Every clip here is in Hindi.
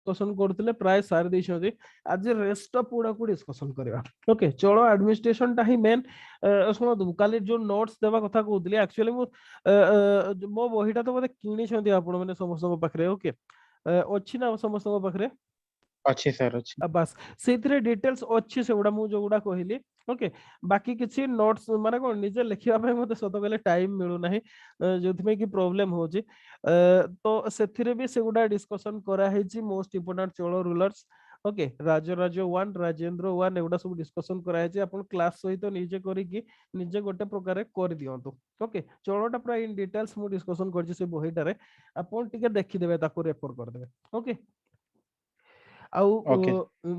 डिस्कशन करथिले प्राय सारे देछथि आज रेस्ट ऑफ पूरा को डिस्कशन करबा ओके चलो एडमिनिस्ट्रेशन ता ही मेन सुनो काली जो नोट्स देवा कथा कहउतली एक्चुअली मो बहिटा तो मते किनी छथि आपण माने समस्त पाखरे ओके अछि ना समस्त पाखरे अच्छी सर अच्छी बस से डिटेल्स अच्छी से गुड़ा मुझे गुड़ा कहली ओके बाकी किसी नोट्स माने कोन निजे लिखिबा पे मते सत कहले टाइम मिलु नाही जोथमे की प्रॉब्लम हो जी तो सेथिरे भी से गुड़ा डिस्कशन करा है जी मोस्ट इंपोर्टेंट चोलो रूलर्स ओके राजराज 1 राजेंद्र 1 एगुडा सब डिस्कशन करा है जी अपन क्लास सहित निजे करी की निजे गोटे प्रकार कर दियंतु ओके चोलोटा पूरा इन डिटेल्स मु डिस्कशन करछि से बहिटारे अपन टिके देखि देबे ताको रेफर कर देबे ओके आउ ओके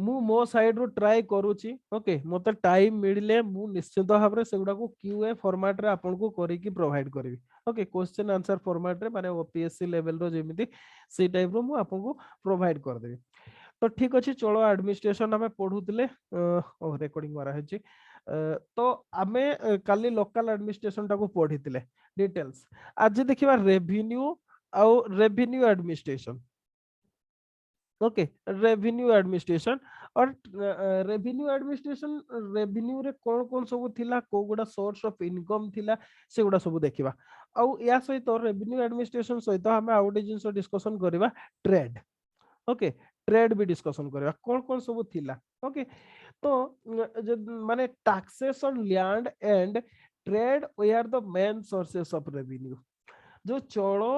मु मो साइड रो ट्राई करूची ओके मते टाइम मिलले मु निश्चित भाव रे सेगुडा को क्यूए फॉर्मेट रे आपन को करी की प्रोवाइड करबी ओके क्वेश्चन आंसर फॉर्मेट रे माने ओपीएससी लेवल रो जेमिति से टाइप रो मु आपन को प्रोवाइड कर देबी तो ठीक अछि चलो एडमिनिस्ट्रेशन हमें पढुतले ओ रिकॉर्डिंग मारा है जी तो आमे काली लोकल एडमिनिस्ट्रेशन टा को पढितले डिटेल्स आज देखिबा रेवेन्यू आउ revenue administration okay revenue administration और रेवेन्यू एडमिनिस्ट्रेशन रेवेन्यू रे कौन सब थिला को गुडा सोर्स ऑफ इनकम थिला से गुडा सब देखिबा आउ या सहित रेवेन्यू एडमिनिस्ट्रेशन सहित हम आउटे जिंस डिस्कशन करबा ट्रेड ओके ट्रेड भी डिस्कशन करबा कौन सब थिला ओके तो माने taxes on land and trade they are the main sources of revenue जो चलो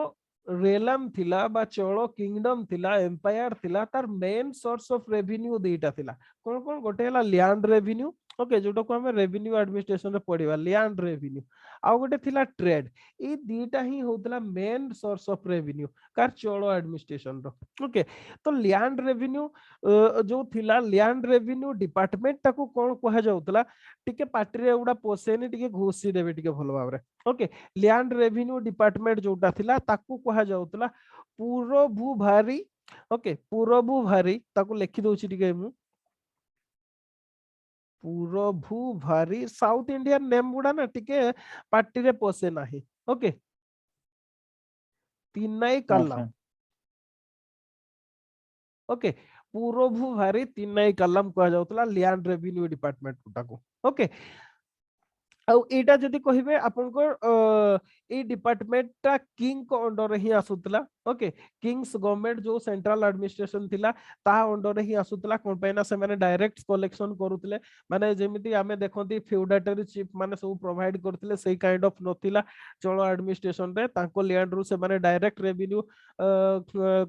रेलम थिला बा चलो किंगडम थिला एम्पायर थिला तार मेन सोर्स ऑफ रेवेन्यू देटा थिला कौन गोटे हला लैंड रेवेन्यू ओके जोटा को हम रेवेन्यू एडमिनिस्ट्रेशन रे पढिबा लैंड रेवेन्यू आ गोटे थिला ट्रेड ई दीटा ही होतला main source of revenue car चलो एडमिनिस्ट्रेशन रो ओके तो लैंड रेवेन्यू जो थिला लैंड रेवेन्यू डिपार्टमेंट ताको कोन कहा जाउतला टिके पार्टी रे उडा पोसेनी टिके घोसी देबे टिके भलो भाबरे ओके लैंड रेवेन्यू डिपार्टमेंट जोटा थिला ताकू कहा जाउतला पूर्वभू भारी ओके पूर्वभू भारी ताकू लिखि दउची टिके मु पूर्वभू भारी साउथ इंडियन नेम गुडा ना टिके पार्टी रे पोसे नाही ओके तिनाई अच्छा कलम ओके पूर्वभू भारी तिनाई कलम कहा जाउतला लैंड रेवेन्यू डिपार्टमेंट ताकू ओके आउ एटा जदी कहिबे आपनकर ए डिपार्टमेंट ता किंग को अंडर ही आसुतला ओके किंग्स गवर्नमेंट जो सेंट्रल एडमिनिस्ट्रेशन थिला ता अंडर ही आसुतला कोन पैना से माने डायरेक्ट कलेक्शन करूतले माने जेमिति आमे देखंती फ्यूडेटरी चीफ माने सब प्रोवाइड करथिले सेही काइंड ऑफ नथिला चलो एडमिनिस्ट्रेशन रे तांको लैंड रु से माने डायरेक्ट रेवेन्यू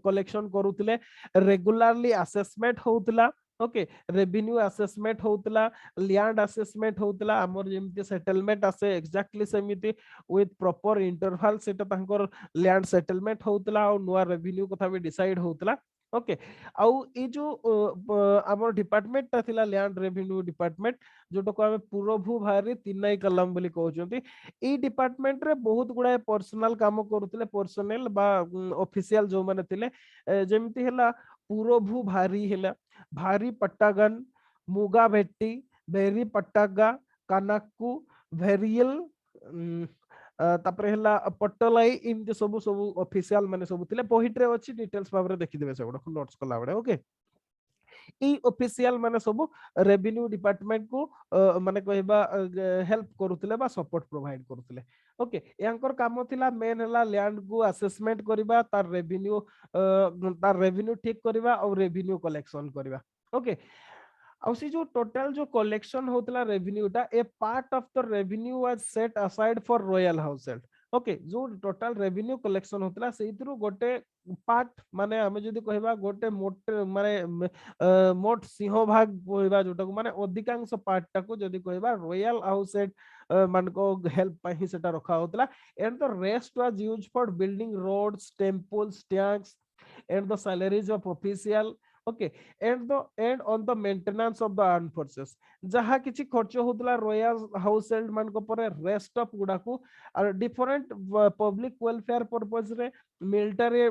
कलेक्शन करूतले रेगुलरली असेसमेंट होउतला ओके रेवेन्यू असेसमेंट होतला लैंड असेसमेंट होतला हमर जेमति सेटलमेंट आसे एक्जेक्टली सेमिति विथ प्रॉपर इंटरवल सेटा तांकर लैंड सेटलमेंट होतला और नुआ रेवेन्यू कथा भी डिसाइड होतला ओके आउ ए जो हमर डिपार्टमेंट ता थिला लैंड रेवेन्यू डिपार्टमेंट जोटा को हम पूर्वभू भारी तिनाई कलम बोली कहउचंती ए डिपार्टमेंट रे बहुत गुडा पर्सनल काम करूतले पर्सनल बा ऑफिशियल जो माने थिले जेमति हला पूर्वभू भारी हला भारी पट्टागन मुगा भेट्टी बेरी पट्टागा कानाकू भेरियल तापरे हला पट्टलाई इनते सब सब ऑफिशियल माने सब थिले बहिटरे अछि डिटेल्स भाबरे देखि देबे सेगुडा नोट्स कला बडे ओके ई ऑफिशियल माने सब रेवेन्यू डिपार्टमेंट को माने कहबा हेल्प करूतले बा सपोर्ट प्रोवाइड करूतले ओके यांकर काम थिला मेन हला लैंड को असेसमेंट करबा तार रेवेन्यू ठीक करबा और रेवेन्यू कलेक्शन करबा ओके और सी जो टोटल जो कलेक्शन होतला रेवेन्यू टा a part of the revenue was set aside for royal household okay जो टोटल रेवेन्यू कलेक्शन होतला सेइथरु गोटे पार्ट माने हमें जदी कहबा गोटे मोट माने मोट सिंह भाग कहबा जोटा को माने अधिकांश पार्ट टा को जदी कहबा रॉयल हाउसहोल्ड मान को हेल्प पा ही सेटा रखा होतला and the rest was used for building roads temples tanks and the salaries of official okay and on the maintenance of the armed forces जहा किछि खर्च होतला रॉयल हाउसहोल्ड मान को पर रेस्ट ऑफ गुडा को डिफरेंट पब्लिक वेलफेयर पर्पस रे मिलिटरी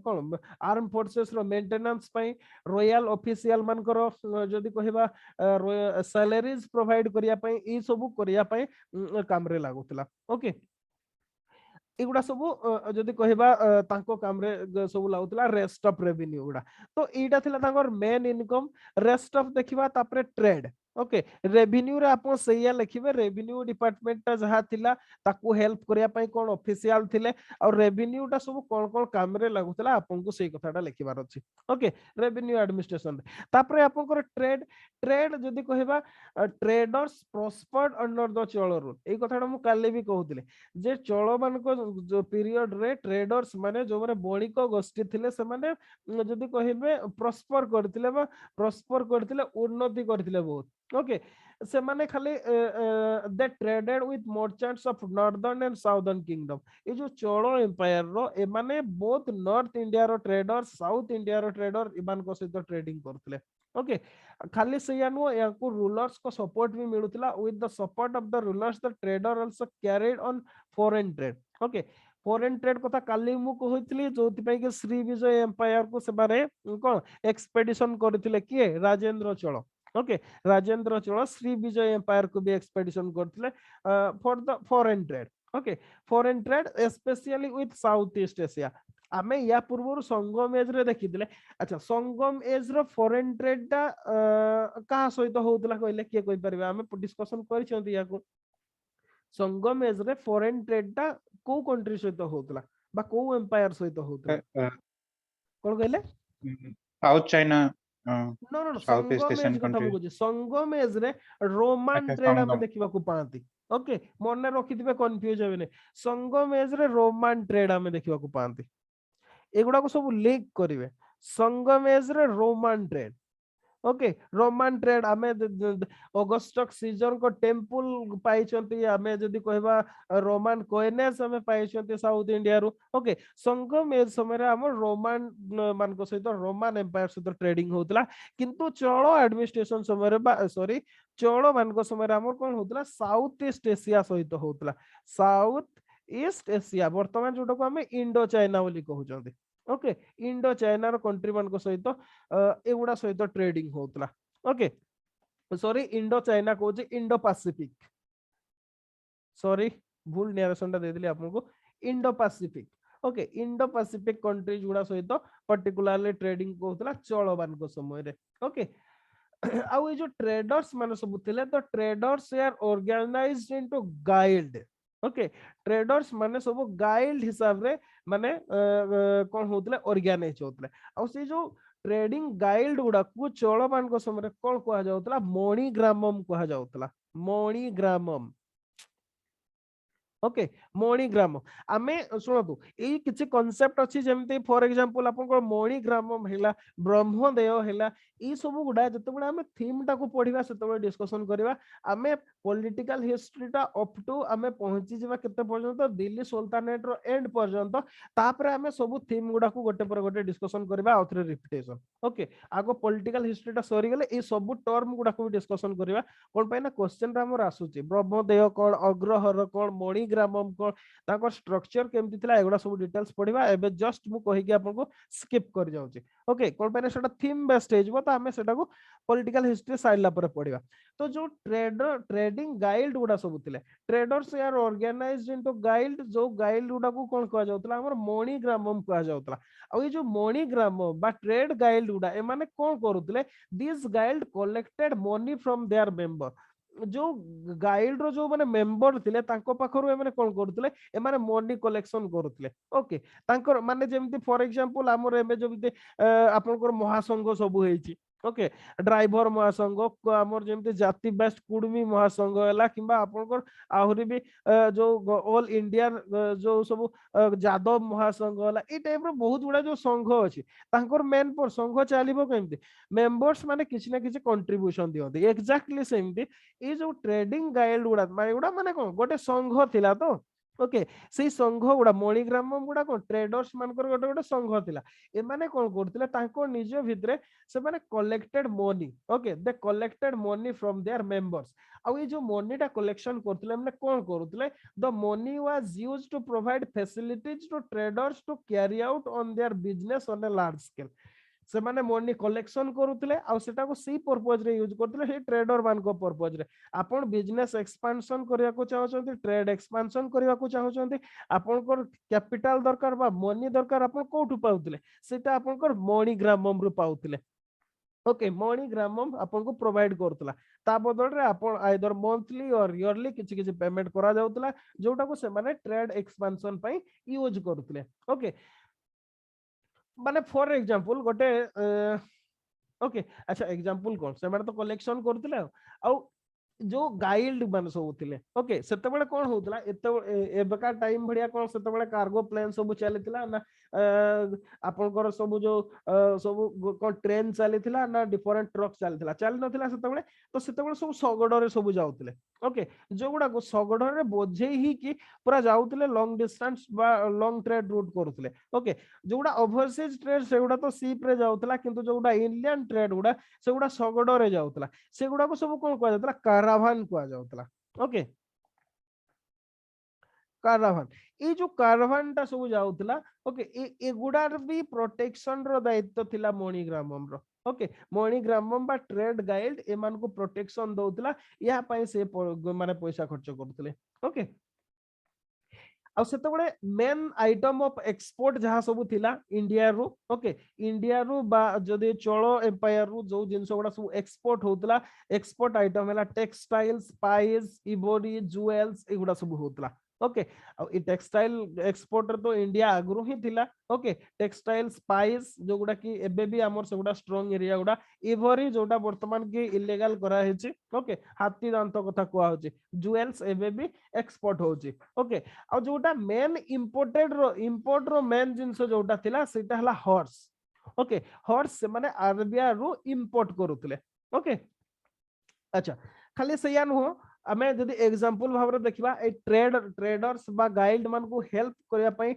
कोन आर्म फोर्सेस रो मेंटेनेंस पई रॉयल ऑफिशियल मान करो जदी कहबा सैलरीज प्रोवाइड करिया पई ई सब करिया पई काम रे लागुतला ओके एगुड़ा सब जदि कहबा तांको काम रे सब लाउतला रेस्ट ऑफ रेवेन्यू गुड़ा तो एटा थिला तांकर मेन इनकम रेस्ट ऑफ देखिबा तापरे ट्रेड ओके रेवेन्यू रे आपण सैया लिखिबे रेवेन्यू डिपार्टमेंट ता जहा थिला ताकू हेल्प करिया पई कोन ऑफिशियल थिले और रेवेन्यू ता सब कोन कोन काम रे लागुतला आपन को सेई कथाटा लिखिबार अछि ओके रेवेन्यू एडमिनिस्ट्रेशन तापरे आपन को ट्रेड ट्रेड जदि कहबा traders prospered under the Chola rule एई कथाटा मु काले भी कहउतिले जे चोल मान को जो पीरियड रे ट्रेडर्स माने जो माने बणिक गोष्ठी थिले से माने जदि कहिबे प्रॉस्पर करथिले बा प्रॉस्पर करथिले उन्नति करथिले बहुत ओके से माने खाली they traded with merchants of northern and southern kingdom ए जो चोल एम्पायर रो ए माने बोथ नॉर्थ इंडिया रो ट्रेडर साउथ इंडिया रो ट्रेडर इमान को सहित ट्रेडिंग करथिले ओके खाली से नु याकू रूलर्स को सपोर्ट भी मिलुतला with the support of the rulers the trader also carried on foreign trade okay foreign trade कथा काली मु कहैतली जोति पई के श्री विजय एम्पायर को से बारे कोन एक्सपेडिशन करथिले किए राजेंद्र चोल ओके राजेंद्र चोल श्री विजय एम्पायर को भी एक्सपेडिशन करथिले for the foreign trade okay foreign trade specially with south east Asia आमे या पूर्व संगम एज रे देखिथिले अच्छा संगम एज रो फॉरेन ट्रेड ता कहा सहित होउतला कहले के कहि परबे आमे डिस्कशन करिसंती याको संगम एज रे फॉरेन ट्रेड ता को कंट्री सहित होउतला बा को एम्पायर सहित होउतला कोन कहले south China no no no south east Sangam Asian age कथा कंट्री मुझे संगम एज रे रोमान अच्छा ट्रेड आमे संगम देखिबा को पांती ओके मन रखिथिबे कंफ्यूज हेबेने संगम एज रे रोमान ट्रेड आमे देखिबा को पांती एगुडा को सब लिंक करिवे संगम एज रे Roman trade okay Roman trade आमे ऑगस्टक सीजन को टेंपल पाइछंती आमे जदी कहबा रोमान कोइनेस आमे पाइछंती साउथ इंडिया रो ओके संगम एज समय रे हम रोमान मान को सहित रोमान एम्पायर सहित ट्रेडिंग होतला किंतु चोल एडमिनिस्ट्रेशन समय रे सॉरी चोल मान को समय रे हम कोन होतला साउथ ईस्ट एशिया सहित होतला साउथ ईस्ट एशिया वर्तमान जोटा को हमें इंडो चाइना बोली कहउचंती ओके इंडो चाइना रो कंट्री मान को सहित एगुडा सहित ट्रेडिंग होतला ओके सॉरी इंडो चाइना को इंडो पैसिफिक सॉरी भूल नरेशन टा दे दिली आपन को Indo Pacific okay Indo Pacific countries गुडा सहित पर्टिकुलरली ट्रेडिंग होतला चोल मान को समय रे ओके आउ ये जो ट्रेडर्स माने सब थिले तो traders are organized into guild okay traders माने सब गाइल्ड हिसाब रे माने कोन होतले ऑर्गेनाइज होतले आ से जो ट्रेडिंग गाइल्ड गुडा को चोल मान को समय कोन कहा जाउतला मणिग्रामम कहा जाउतला मणिग्रामम ओके मणिग्राम आमे सुनतु एई किछि कांसेप्ट अछि जेमते फॉर एग्जांपल आपन को मणिग्रामम हेला ब्रह्मदेय हेला ई सब गुडा जते गुडा आमे थीम टा को पढिबा सेते डिस्कशन करबा आमे पॉलिटिकल हिस्ट्री टा अप टू आमे पहुंची जिबा केते पर्यंत दिल्ली सुल्तानेट रो एंड पर्यंत तापरे आमे सब थीम गुडा को गोटे पर गोटे डिस्कशन करबा आउथरे रिपीटेशन ओके आगो पॉलिटिकल हिस्ट्री टा सरी गेले ई सब टर्म गुडा को डिस्कशन करबा कोन पय ना क्वेश्चन रा हमर आसुची ब्रह्मदेय कोन अग्रहर कोन मणिग्रामम कोन ताको स्ट्रक्चर केमति थिला एगुडा सब डिटेल्स पढिबा एबे जस्ट मु कहि के आपन को स्किप कर जाउची ओके कोन पय ना सेटा थीम बेस्ड हेजबो त आमे सेटा को पॉलिटिकल हिस्ट्री साइडला पर पढिबा तो जो ट्रेडिंग गाइल्ड गुडा सब थिले ट्रेडर्स आर ऑर्गेनाइज्ड इनटू गाइल्ड जो गाइल्ड गुडा को कोन कहा जाउतला हमर मणिग्रामम कहा जाउतला आ ये जो मणिग्राम बा ट्रेड गाइल्ड गुडा ए माने कोन करूतले this guild collected money from their member जो गाइड रो जो माने मेंबर थिले तांको पाखरु ए माने कोन करथले ए माने मनी कलेक्शन करथले ओके तांकर माने जेमति फॉर एग्जांपल हमर एमे जेमति आपनकर महासंघ सब हेछि ओके ड्राइवर महासंघ हमर जेमति जाति बेस्ट कुडमी महासंघ हला किबा आपनकर आहुरी भी जो ऑल इंडिया जो सब जादव महासंघ हला ए टाइप रो बहुत गुडा जो संघ अछि तांकर मेन पर संघ चालिबो केमति मेंबर्स माने किछि ना किछि कंट्रीब्यूशन दियंती एक्जेक्टली सेमति ए जो ट्रेडिंग गाइड गुडा माने कोन गोटे संघ थिला तो ओके से संघ गुडा मणिग्रामम गुडा कोन ट्रेडर्स मानकर गोटे गोटे संघ थिला ए माने कोन करथिले तांको निज भितरे से माने collected money okay they collected money from their members आ ये जो मनी टा कलेक्शन करथिले माने कोन करथिले the money was used to provide facilities to traders to carry out on their business on a large scale से माने मनी कलेक्शन करूतले आ सेटा को सी पर्पस रे यूज करतले हे ट्रेडर मान को पर्पस रे आपण बिजनेस एक्सपांशन करिया को चाहउछंती ट्रेड एक्सपांशन करिया को चाहउछंती आपण को कैपिटल दरकार बा मनी दरकार आपण कोठु पाउतले सेटा आपण को मणिग्रामम रु पाउतले ओके मणिग्रामम आपन को प्रोवाइड करतला ता बदल रे आपन आइदर मंथली और ईयरली किछि किछि पेमेंट करा जाउतला जोटा को से माने ट्रेड एक्सपांशन पई यूज करतले ओके माने फॉर एग्जांपल गोटे ओके अच्छा एग्जांपल कोन से माने तो कलेक्शन करतले आ जो गाइड मान सब थिले ओके सेते बेले कोन होतला एते एबका टाइम भडिया कोन सेते बेले कार्गो प्लेन सब चलीतिला ना आपनकर सब जो सब कोन ट्रेन चलीतिला ना डिफरेंट ट्रक चलीतिला चली नथिला सेते बेले तो सेते बेले सब सगड रे सब जाउतिले ओके जो गुडा को सगड रे बोझेई ही कि पूरा जाउतिले लॉन्ग डिस्टेंस बा लॉन्ग ट्रेड रूट करथले ओके जो गुडा ओवरसीज ट्रेड से गुडा तो शिप रे जाउतिला किंतु जो गुडा इंडियन ट्रेड गुडा से गुडा सगड रे जाउतिला से गुडा को सब कोन कहै जातला कारावान कह जाउतला ओके कारावान ए जो कारावान ता सब जाउतला ओके ए गुडार भी प्रोटेक्शन रो दायित्व थिला मणिग्रामम रो ओके मणिग्रामम बा ट्रेड गाइड ए मान को प्रोटेक्शन दउतला या पई से माने पैसा खर्च करतले ओके आ सेते बळे मेन आइटम ऑफ एक्सपोर्ट जहा सब थिला इंडिया रो ओके इंडिया रो बा जदि चोलो एम्पायर रो जो जिंस गुडा सब एक्सपोर्ट होतला एक्सपोर्ट आइटम हैला टेक्सटाइल्स स्पाइस इबोरी ज्वेल्स एगुडा सब होतला ओके आ ई टेक्सटाइल एक्सपोर्टर तो इंडिया आगरो ही थिला ओके टेक्सटाइल स्पाइस जो गुडा की एबे भी हमर से गुडा स्ट्रांग एरिया गुडा इबोरी जोटा वर्तमान की इलीगल करा हेची ओके हाथी दांत कथा कुआ होची ज्वेल्स एबे भी एक्सपोर्ट होची ओके आ जोटा मेन इंपोर्ट रो मेन जिंस जोटा थिला सेटा हला हॉर्स ओके हॉर्स माने अरबिया रो इंपोर्ट करूतले ओके अच्छा खाली सैया नुह आमे जदि एग्जांपल भाबरे देखिबा ए ट्रेडर्स बा गाइड मान को हेल्प करिया पई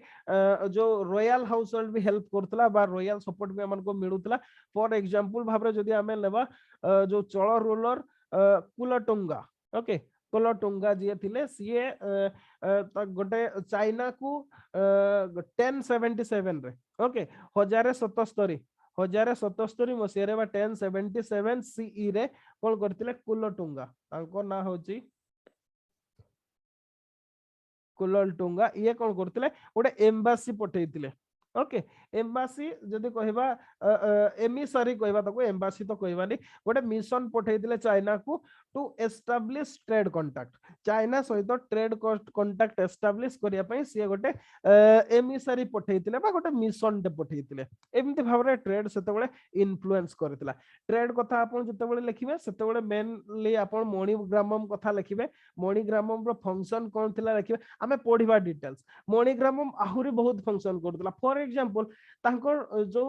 जो रॉयल हाउस होल्ड भी हेल्प करतला बा रॉयल सपोर्ट भी हमन को मिलुतला फॉर एग्जांपल भाबरे जदि आमे लेबा जो चोल रूलर कुलटुंगा ओके कुलटुंगा जे थिले सीए गोटे चाइना को 1077 रे ओके 1077 मसिया बा 1077 सीई रे कोन करथिले कुलटुंगा तांको ना होची कुलटुंगा ये कोन करथिले ओडे एम्बासी पठेइतिले ओके एम्बासी जदि कहबा एमिसरी कहबा ताको एम्बासी तो कहबानी गोटे मिशन पठेइतिले चाइना को to establish trade contact China सहित ट्रेड कांटेक्ट एस्टैब्लिश करिया पई से गोटे एमिसरी पठेइतिले बा गोटे मिशन ते पठेइतिले एमिति भाबरे ट्रेड सेते बेले इन्फ्लुएंस करथिला ट्रेड कथा आपण जते बेले लिखिबे सेते बेले मेनली आपण मणिग्रामम कथा लिखिबे मणिग्रामम रो फंक्शन कोन थिला लिखिबे आमे पढिबा डिटेल्स मणिग्रामम आहुरी बहुत फंक्शन करथिला फॉर एग्जांपल तांकर जो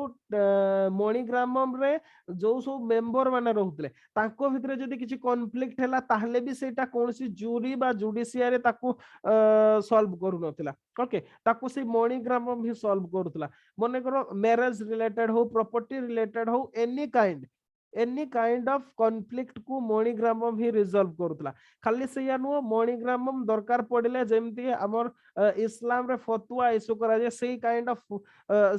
मणिग्रामम रे जो सब मेंबर माने रहउतले तांको भितरे जदी किछि कॉन्फ्लिक्ट हैला ताहले भी सेटा कोनसी जूरी बा जुडिशियरी ताकू सॉल्व करू नथिला ओके ताकू से मणिग्रामम ही सॉल्व करूतला मने करो मैरिज रिलेटेड हो प्रॉपर्टी रिलेटेड हो एनी काइंड ऑफ कॉन्फ्लिक्ट को मणिग्रामम ही रिजॉल्व करूतला खाली से नु मणिग्रामम दरकार पड़िले जेमती हमर इस्लाम रे फतवा इशू करा जे सेही काइंड ऑफ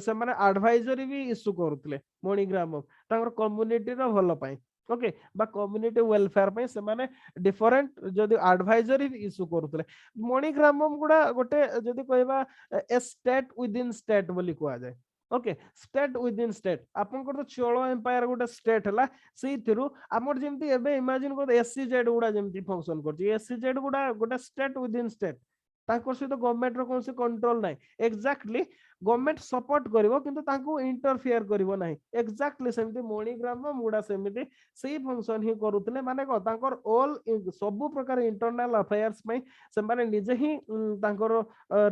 से माने एडवाइजरी भी इशू करूतले मणिग्रामम तांकर कम्युनिटी रो भलो पई ओके बा कम्युनिटी वेलफेयर पई से माने डिफरेंट जदी एडवाइजरी इशू करूतले मणिग्रामम गुडा गोटे जदी कहबा ए स्टेट विद इन स्टेट बोली कुआ जाय okay state with in state आपन को तो चोलो एम्पायर गोटे स्टेट हला सेही थिरु हमर जेमती एबे इमेजिन को एससीजेड गुडा जेमती फंक्शन करछि एससीजेड गुडा गोटे स्टेट विद इन स्टेट ताको से तो गवर्नमेंट रो कोनसे कंट्रोल नाही एक्जेक्टली गवर्नमेंट सपोर्ट करिवो किंतु ताको इंटरफियर करिवो नाही एक्जेक्टली सेमती मणिग्रामम गुडा सेमती सेही फंक्शन ही करूतले माने को तांकर ऑल सब प्रकार इंटरनल अफेयर्स में से माने निजे ही तांकर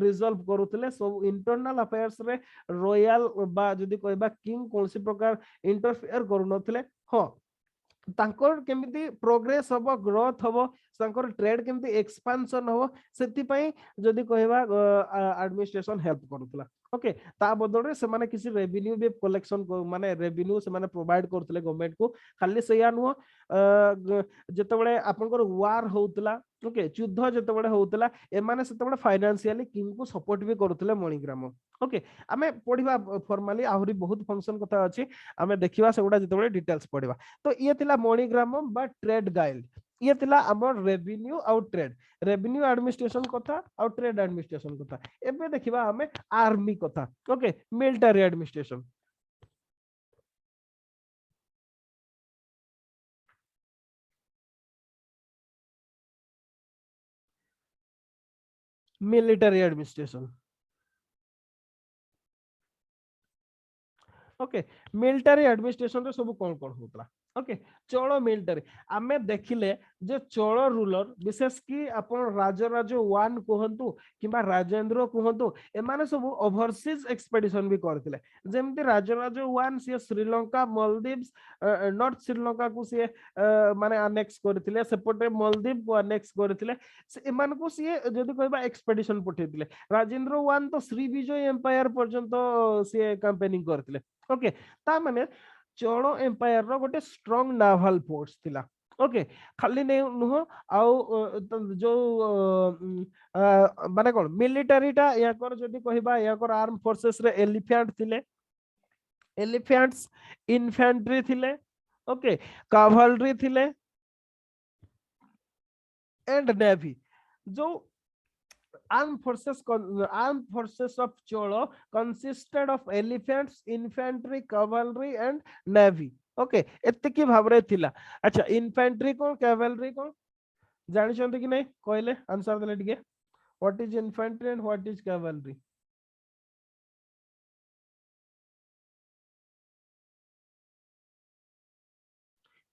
रिजॉल्व करूतले सब इंटरनल अफेयर्स रे रॉयल बा जदी कहबा किंग कोनसी प्रकार इंटरफियर करू नथले हो तांकर केमिति प्रोग्रेस हबो ग्रोथ हबो तांकर ट्रेड केमती एक्सपांशन हो सेति पई जदी कहबा एडमिनिस्ट्रेशन हेल्प करूतला ओके ता बदल रे से माने किसी रेवेन्यू भी कलेक्शन माने रेवेन्यू से माने प्रोवाइड करतले गवर्नमेंट को खाली सेया नुह जेतेबेले आपनकर वार होतला ओके युद्ध जेतेबेले होतला ए माने सेतेबेले फाइनेंशियली किंग को सपोर्ट भी करतले मणिग्राम ओके आमे पढिबा फॉर्मली आहुरी बहुत फंक्शन कथा अछि आमे देखिबा सेगुडा जेतेबेले डिटेल्स पढिबा तो ये थिला मणिग्राम बा ट्रेड गाइड ये थिला हमर revenue out trade revenue administration कथा और ट्रेड एडमिनिस्ट्रेशन कथा एबे देखिबा हमें आर्मी कथा okay military administration military administration okay military administration रे सब कोन कोन होतला ओके चोल मिलिटरी आमे देखिले जे चोल रूलर विशेष की अपन राजराज 1 कहंतु किबा राजेंद्र कहंतु ए माने सब ओवरसीज एक्सपेडिशन भी करथिले जेमति राजराज 1 से श्रीलंका मालदीव्स नॉर्थ श्रीलंका को से माने अनेक्स करथिले सेपटे मालदीव को अनेक्स करथिले ए मान को से जदी कहबा एक्सपेडिशन पठेथिले राजेंद्र 1 तो श्री विजय एम्पायर पर्यंत से कैंपेनिंग करथिले ओके ता माने चोल एम्पायर रो गोटे स्ट्रांग नावल फोर्स थिला ओके खाली ने नुह आउ जो माने कोन मिलिटरी टा या कर जदी कहबा या कर आर्म फोर्सेस रे एलिफेंट थिले एलिफेंट्स इन्फेंट्री थिले ओके कैवलरी थिले एंड नेवी जो armed forces of Cholo consisted of elephants, infantry, cavalry and navy. Okay, एतिकी भाबरे थिला अच्छा इन्फेंट्री को कैवलरी को जानि छंते कि नै कहले आंसर देले टिके what is infantry and what is cavalry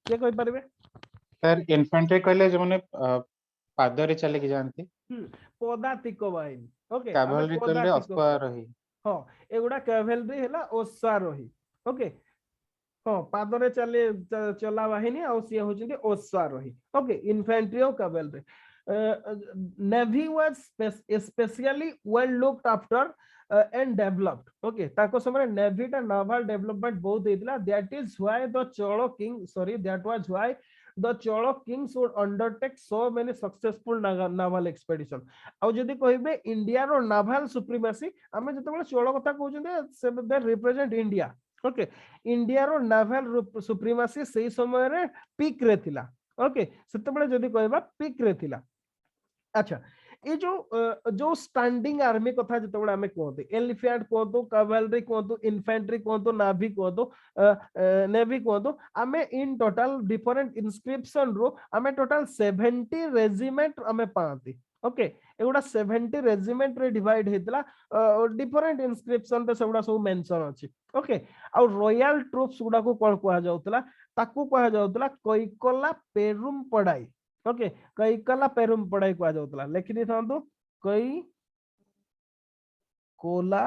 के कहि परबे सर इन्फेंट्री कहले जे माने पादरे चले कि जानती पदातिक बाहिनी ओके कैवलरी कहले अश्वारोही हां एगुडा कैवलरी हैला अश्वारोही ओके हां पादरे चले चला बाहिनी आ सी होचंदी अश्वारोही ओके इन्फेंट्री और cavalry navy was specially well looked after and developed okay ताको समय नेवी टा नावल डेवलपमेंट बहुत हेतला that is why the Cholo king sorry that was why the Cholo kings would undertake so many successful naval expedition आउ जदी कहबे इंडिया रो नावल सुप्रीमेसी हमें जतबे चोलो कथा कहउछन से they represent India okay India रो नावल सुप्रीमेसी सेही समय रे पीक रे थिला ओके सेतबे जदी कहबा पीक रे थिला अच्छा ये जो स्टैंडिंग आर्मी कथा जतबे हमें कहते एलिफेंट कहतो कैवलरी कहतो इन्फेंट्री कहतो नावी कहतो नेवी कहतो हमें इन टोटल डिफरेंट इंस्क्रिप्शन रो हमें टोटल 70 रेजिमेंट हमें पाती ओके एगुडा 70 रेजिमेंट रे डिवाइड हेतला डिफरेंट इंस्क्रिप्शन रे सबडा सब मेंशन अछि ओके आ रॉयल ट्रूप्स गुडा को कोन कहा जाउतला ताकू कहा जाउतला कोइकोला पेरुम पडाई ओके कई कला पेरुम पढ़ाई कहा जाउतला लेखि दी थांतु कई कोला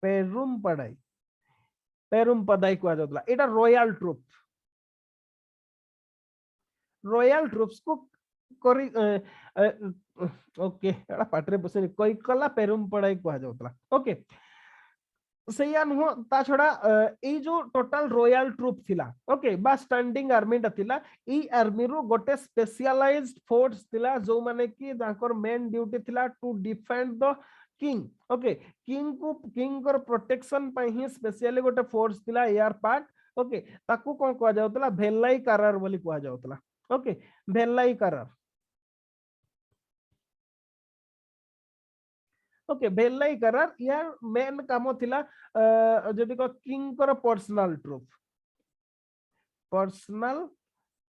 पेरुम पढ़ाई कहा जाउतला एटा रॉयल ट्रूप्स को करी ओके एटा पाटरे बसे कई कला पेरुम पढ़ाई कहा जाउतला ओके सेया नुह ता छडा ए जो टोटल रॉयल ट्रूप थिला ओके बा स्टैंडिंग आर्मी ता थिला ई आर्मी रो गोटे स्पेशलाइज्ड फोर्स थिला जो माने कि ताकर मेन ड्यूटी थिला to defend the king okay king कर प्रोटेक्शन पई ही स्पेशली गोटे फोर्स थिला एयर पार्ट ओके ताकू कोन कहा जाउतला भेलाई करार बोली कहा जाउतला ओके भेलाई करार ओके भेलाई करार यार मेन काम थिला जदी को किंग कर personal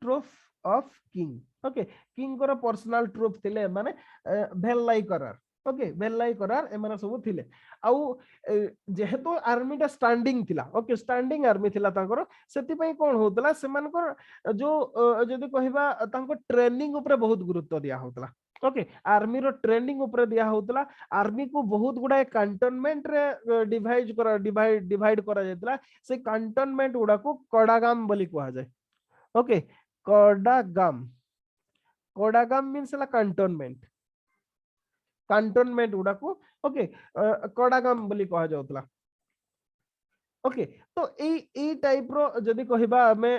troop of king okay king कर पर्सनल ट्रूप थिले माने भेलाई करार ओके भेलाई करार एमाने सब थिले आउ जेहेतु आर्मी टा स्टैंडिंग थिला ओके स्टैंडिंग आर्मी थिला तांकर सेति पई कोन होतला सेमानकर जो जदी कहबा तांको ट्रेनिंग ऊपर बहुत गुरुत्व दिया होतला ओके आर्मी रो ट्रेनिंग ऊपर दिया होतला आर्मी को बहुत गुडा कैंटोनमेंट रे डिवाइड करा जायतला से कैंटोनमेंट गुडा को कडागाम बोली कहा जाय ओके कोडागाम कोडागाम मीन्स हला कैंटोनमेंट गुडा को ओके कोडागाम बोली कहा जाउतला ओके तो ए टाइप रो जदी कहिबा हमें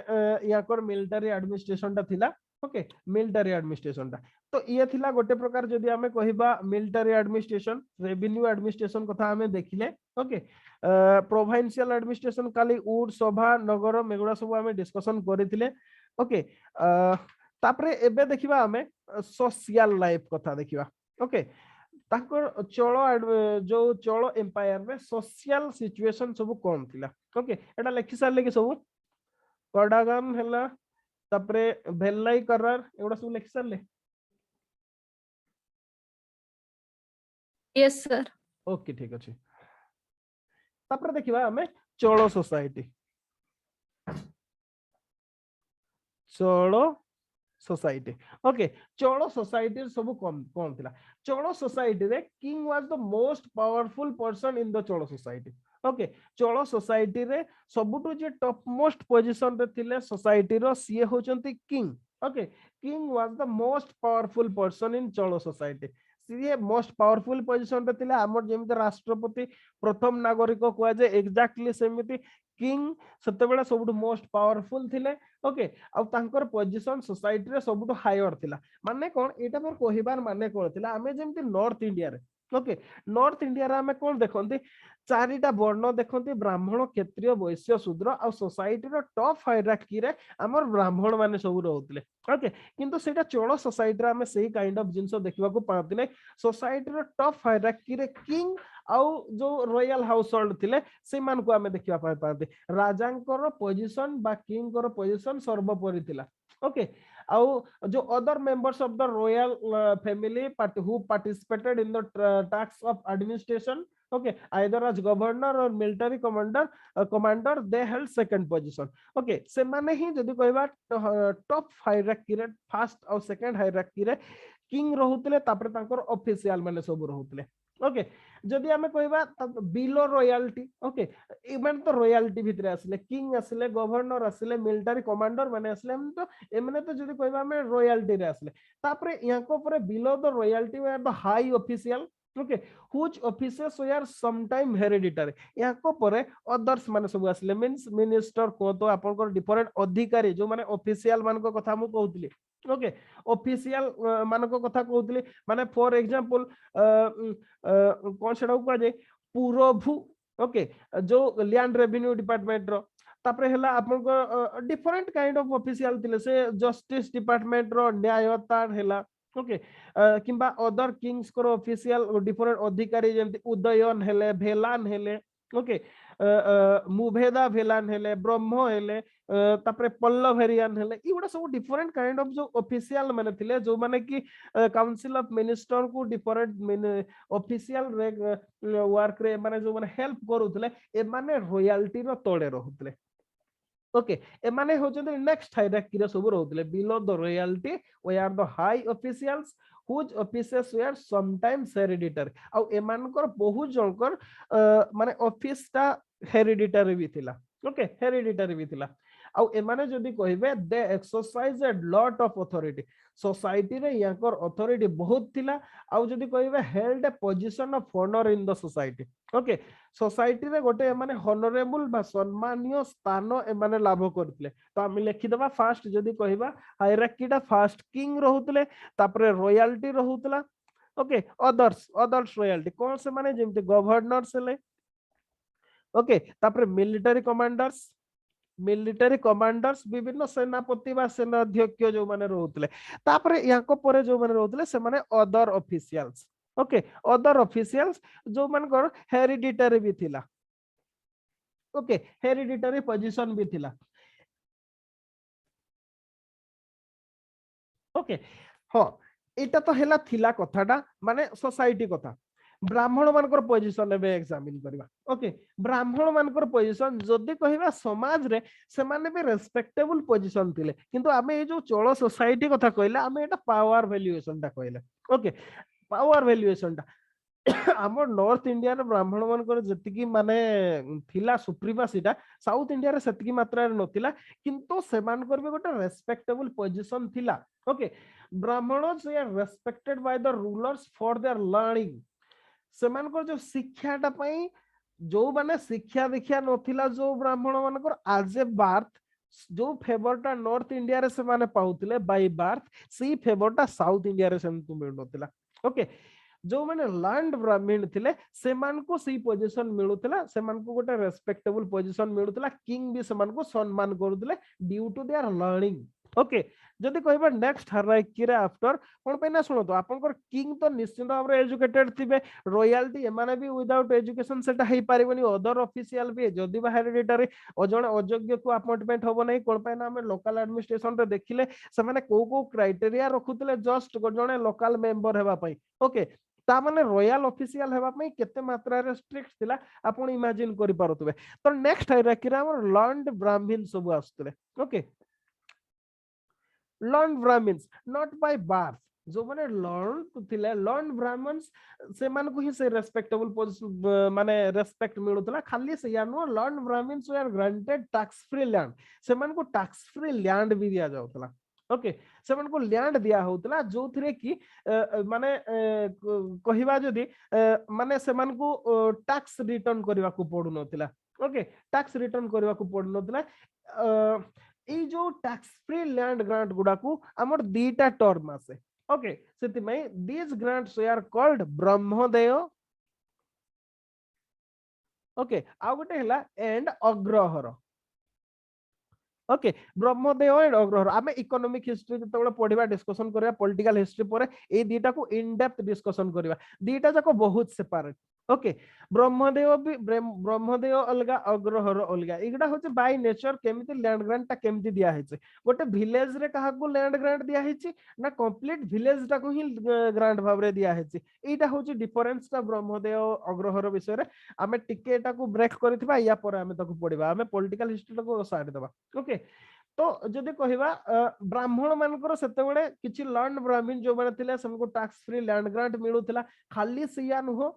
याकर मिलिटरी एडमिनिस्ट्रेशन ता थिला ओके मिलिटरी एडमिनिस्ट्रेशन ता तो ये थिला गोटे प्रकार जदी हमें कहिबा मिलिटरी एडमिनिस्ट्रेशन रेवेन्यू एडमिनिस्ट्रेशन कथा हमें देखिले ओके प्रोविंशियल एडमिनिस्ट्रेशन काली उड सभा नगर मेगुडा सब हमें डिस्कशन करथिले ओके तापरे एबे देखिबा हमें सोशल लाइफ कथा देखिबा ओके ताकर जो चोल एम्पायर में सोशल सिचुएशन सब कौन थिला ओके एटा लिखि सारले कि सब कोडागाम हैला तापरे भेल्लाई करार एगुडा सब लिखि सारले यस सर ओके ठीक अछि तापरे देखिबा हमें Chola society okay Chola society सब कौन थिला चोल सोसाइटी रे king was the most powerful person in the Chola society okay Chola society रे सबुटु जे टॉप मोस्ट पोजीशन रे थिले सोसाइटी रो सीए होचंती king okay king was the most powerful person in Chola society सीए मोस्ट पावरफुल पोजीशन रे थिले हमर जेमते राष्ट्रपति प्रथम नागरिक कुआ जे एग्जैक्टली सेमिति किंग सतेबेला सबुटु मोस्ट पावरफुल थिले ओके आ तांकर पोजीशन सोसाइटी रे सबुटु हायर थिला माने कोन एटा पर कहिबार माने कोन थिला हमें जेमते नॉर्थ इंडिया रे ओके नॉर्थ इंडिया रे हमें कोन देखंती चारिटा वर्ण देखंती ब्राह्मण क्षत्रिय वैश्य शूद्र आ सोसाइटी रो टॉप हायरार्की रे हमर ब्राह्मण माने सब रहउतले ओके किंतु सेटा चोल सोसाइटी रे हमें सही काइंड ऑफ जिंस देखिबा को पाती नै सोसाइटी रो टॉप हायरार्की रे किंग आउ जो रॉयल हाउस होल्ड थिले से मान को हमें देखिबा पाती राजांकर पोजीशन बा किंग कर पोजीशन सर्वोपरि थिला ओके आउ जो other members of the royal family who participated in the task of administration okay either as governor or military commander they held second position okay से माने ही जदी कहबा टॉप हायरार्की रे फर्स्ट और सेकंड हायरार्की रे किंग रहउतले तापर तांकर ऑफिशियल माने सब रहउतले ओके जदी हमें कहबा बिलो रॉयल्टी ओके इवन तो रॉयल्टी भितर आसले किंग आसले गवर्नर आसले मिलिटरी कमांडर माने आसले हम तो एमने तो जदी कहबा हमें रॉयल्टी रे आसले तापर याको पर below the royalty way the high official okay which offices were sometime hereditary याको परे अदर्स माने सब आसले मींस मिनिस्टर को तो आपन को डिफरेंट अधिकारी जो माने ऑफिशियल मान को कथा मु कहउतली ओके ऑफिशियल मान को कथा कहउतली माने फॉर एग्जांपल कोन सेडा को जे पुरभु ओके जो लैंड रेवेन्यू डिपार्टमेंट रो तापरे हला आपन को डिफरेंट काइंड ऑफ ऑफिशियल थिले से जस्टिस डिपार्टमेंट रो न्यायता हला ओके किंबा अदर किंग्स को ऑफिशियल डिफरेंट अधिकारी जेमति उदयन हेले भेलान हेले ओके मुभेदा भेलान हेले ब्रह्म हेले तापरे पल्लव हेरियन हेले इवडा सब डिफरेंट काइंड ऑफ जो ऑफिशियल माने थिले जो माने कि काउंसिल ऑफ मिनिस्टर को डिफरेंट ऑफिशियल वर्क रे माने जो माने हेल्प करूथले ए माने रॉयल्टी रो तळे रहउतले ओके ए माने होचंद नेक्स्ट हायरार्की रे सब रहउतले below the royalty they are the high officials whose offices were sometimes hereditary आ एमानकर बहुत जनकर माने ऑफिस ता हेरिडिटरी भी थिला ओके हेरिडिटरी भी थिला आ एमाने जदी कहिबे they exercise a lot of authority society रे याकर अथॉरिटी बहुत थिला आ जदी कहिबे held a position of honour in the society okay society रे गोटे माने हॉनरेबल बा सम्माननीय स्थान एमाने लाभ करथिले तो हम लिखि दबा फर्स्ट जदी कहिबा हायरार्कीटा फर्स्ट किंग रहउतले तापरे रॉयल्टी रहउतला ओके अदर्स रॉयल्टी कोन से माने जेमते गवर्नर्स ले ओके तापरे मिलिटरी कमांडर्स विभिन्न सेनापति बा सेनाध्यक्ष जो माने रहउतले तापरे याको परे जो माने रहउतले से माने other officials okay other officials जो मानकर हेरिडिटरी भी थिला ओके हेरिडिटरी पोजीशन भी थिला ओके हां एटा तो हेला थिला कथाटा माने सोसाइटी कथा ब्राह्मण मानकर पोजीशन एबे एग्जामिन करबा ओके ब्राह्मण मानकर पोजीशन जदी कहिबा समाज रे से माने भी रेस्पेक्टेबल पोजीशन थिले किंतु आमे ए जो चोल सोसाइटी कथा कहले आमे एटा पावर वैल्यूएशन ता कहले ओके पावर वैल्यूएशन ता आम नॉर्थ इंडिया रे ब्राह्मण मानकर जतिकी माने थिला सुप्रीमासीटा साउथ इंडिया रे सेतिकी मात्रा रे नथिला किंतु सेमानकर भी गोटे रेस्पेक्टेबल पोजीशन थिला okay Brahmanas are respected by the rulers for their learning सेमानकर जो शिक्षाटा पई जो माने शिक्षा दीक्षा नथिला जो ब्राह्मण मानकर आज ए बार्थ जो फेवरटा नॉर्थ इंडिया रे से माने पाउतिले बाय बार्थ सी फेवरटा साउथ इंडिया रे सेमतु मिल नथिला ओके जो मैंने लैंड ब्राह्मण थिले सेमान को सी पोजीशन मिलुतला सेमान को गोटे रेस्पेक्टेबल पोजीशन मिलुतला किंग भी सेमान को सम्मान करूतले due to their learning okay जदि कहबा नेक्स्ट हायरार्की रे आफ्टर कोन पे ना सुनो तो आपनकर किंग तो निश्चित भाव एजुकेटेड थिबे रॉयल्टी एमाने भी विदाउट एजुकेशन सेटा हेई पारिबनी अदर ऑफिशियल भी जदि बा हेरिडिटरी अजण अयोग्य को अपॉइंटमेंट होबो नै कोन पे ना हम लोकल एडमिनिस्ट्रेशन रे देखिले से माने को क्राइटेरिया रखुतले जस्ट जणे लोकल मेंबर हेबा पई ओके ता माने रॉयल ऑफिशियल हेबा पई केते मात्रा रे स्ट्रिक्ट थिला आपण इमेजिन करि पारुतबे तो नेक्स्ट हायरार्की रे हमर लर्नड ब्राह्मण सब आस्तले okay learn Brahmins not by birth जो माने लर्न थिले लर्न ब्राह्मण्स से मान को ही से रेस्पेक्टेबल पोजीशन माने रेस्पेक्ट मिलुतला खाली से यानो learn Brahmins are granted tax free land से मान को टैक्स फ्री लैंड भी दिया जाउतला ओके से मान को लैंड दिया होतला जो थरे की माने कहिबा जदी माने से मान को टैक्स रिटर्न करबा को पडु नथिला ओके टैक्स रिटर्न करबा को पडु नथिला এই जो टैक्स फ्री लैंड ग्रांट गुडा को हमर दीटा टर्म आसे ओके सेति में this grants are called Brahmadeya okay आ गोटे हला and Agrahara okay Brahmadeya and Agrahara आमे इकोनॉमिक हिस्ट्री जतबे पढिबा डिस्कशन करबा पॉलिटिकल हिस्ट्री पर ए दीटा को इन डेप्थ डिस्कशन करबा दीटा जाको बहुत सेपरेट ओके ब्रह्मदेय अलगा अग्रहर अलगा एगडा होचे बाय नेचर केमिति लैंड ग्रांट ता केमिति दिया हेचे गोटे विलेज रे कहा को लैंड ग्रांट दिया हेची ना कंप्लीट विलेज ता को ही ग्रांट भाव रे दिया हेची एटा होचे डिफरेंस ता ब्रह्मदेय अग्रहर विषय रे आमे टिके एटा को ब्रेक करथिबा या पर आमे ताको पढिबा आमे पॉलिटिकल हिस्ट्री को साइड देबा ओके तो जदि कहबा ब्राह्मण मानकर सेते बेले किछि लर्न ब्राह्मण जो माने थिले हमको टैक्स फ्री लैंड ग्रांट मिलुथिला खाली सिया नुहो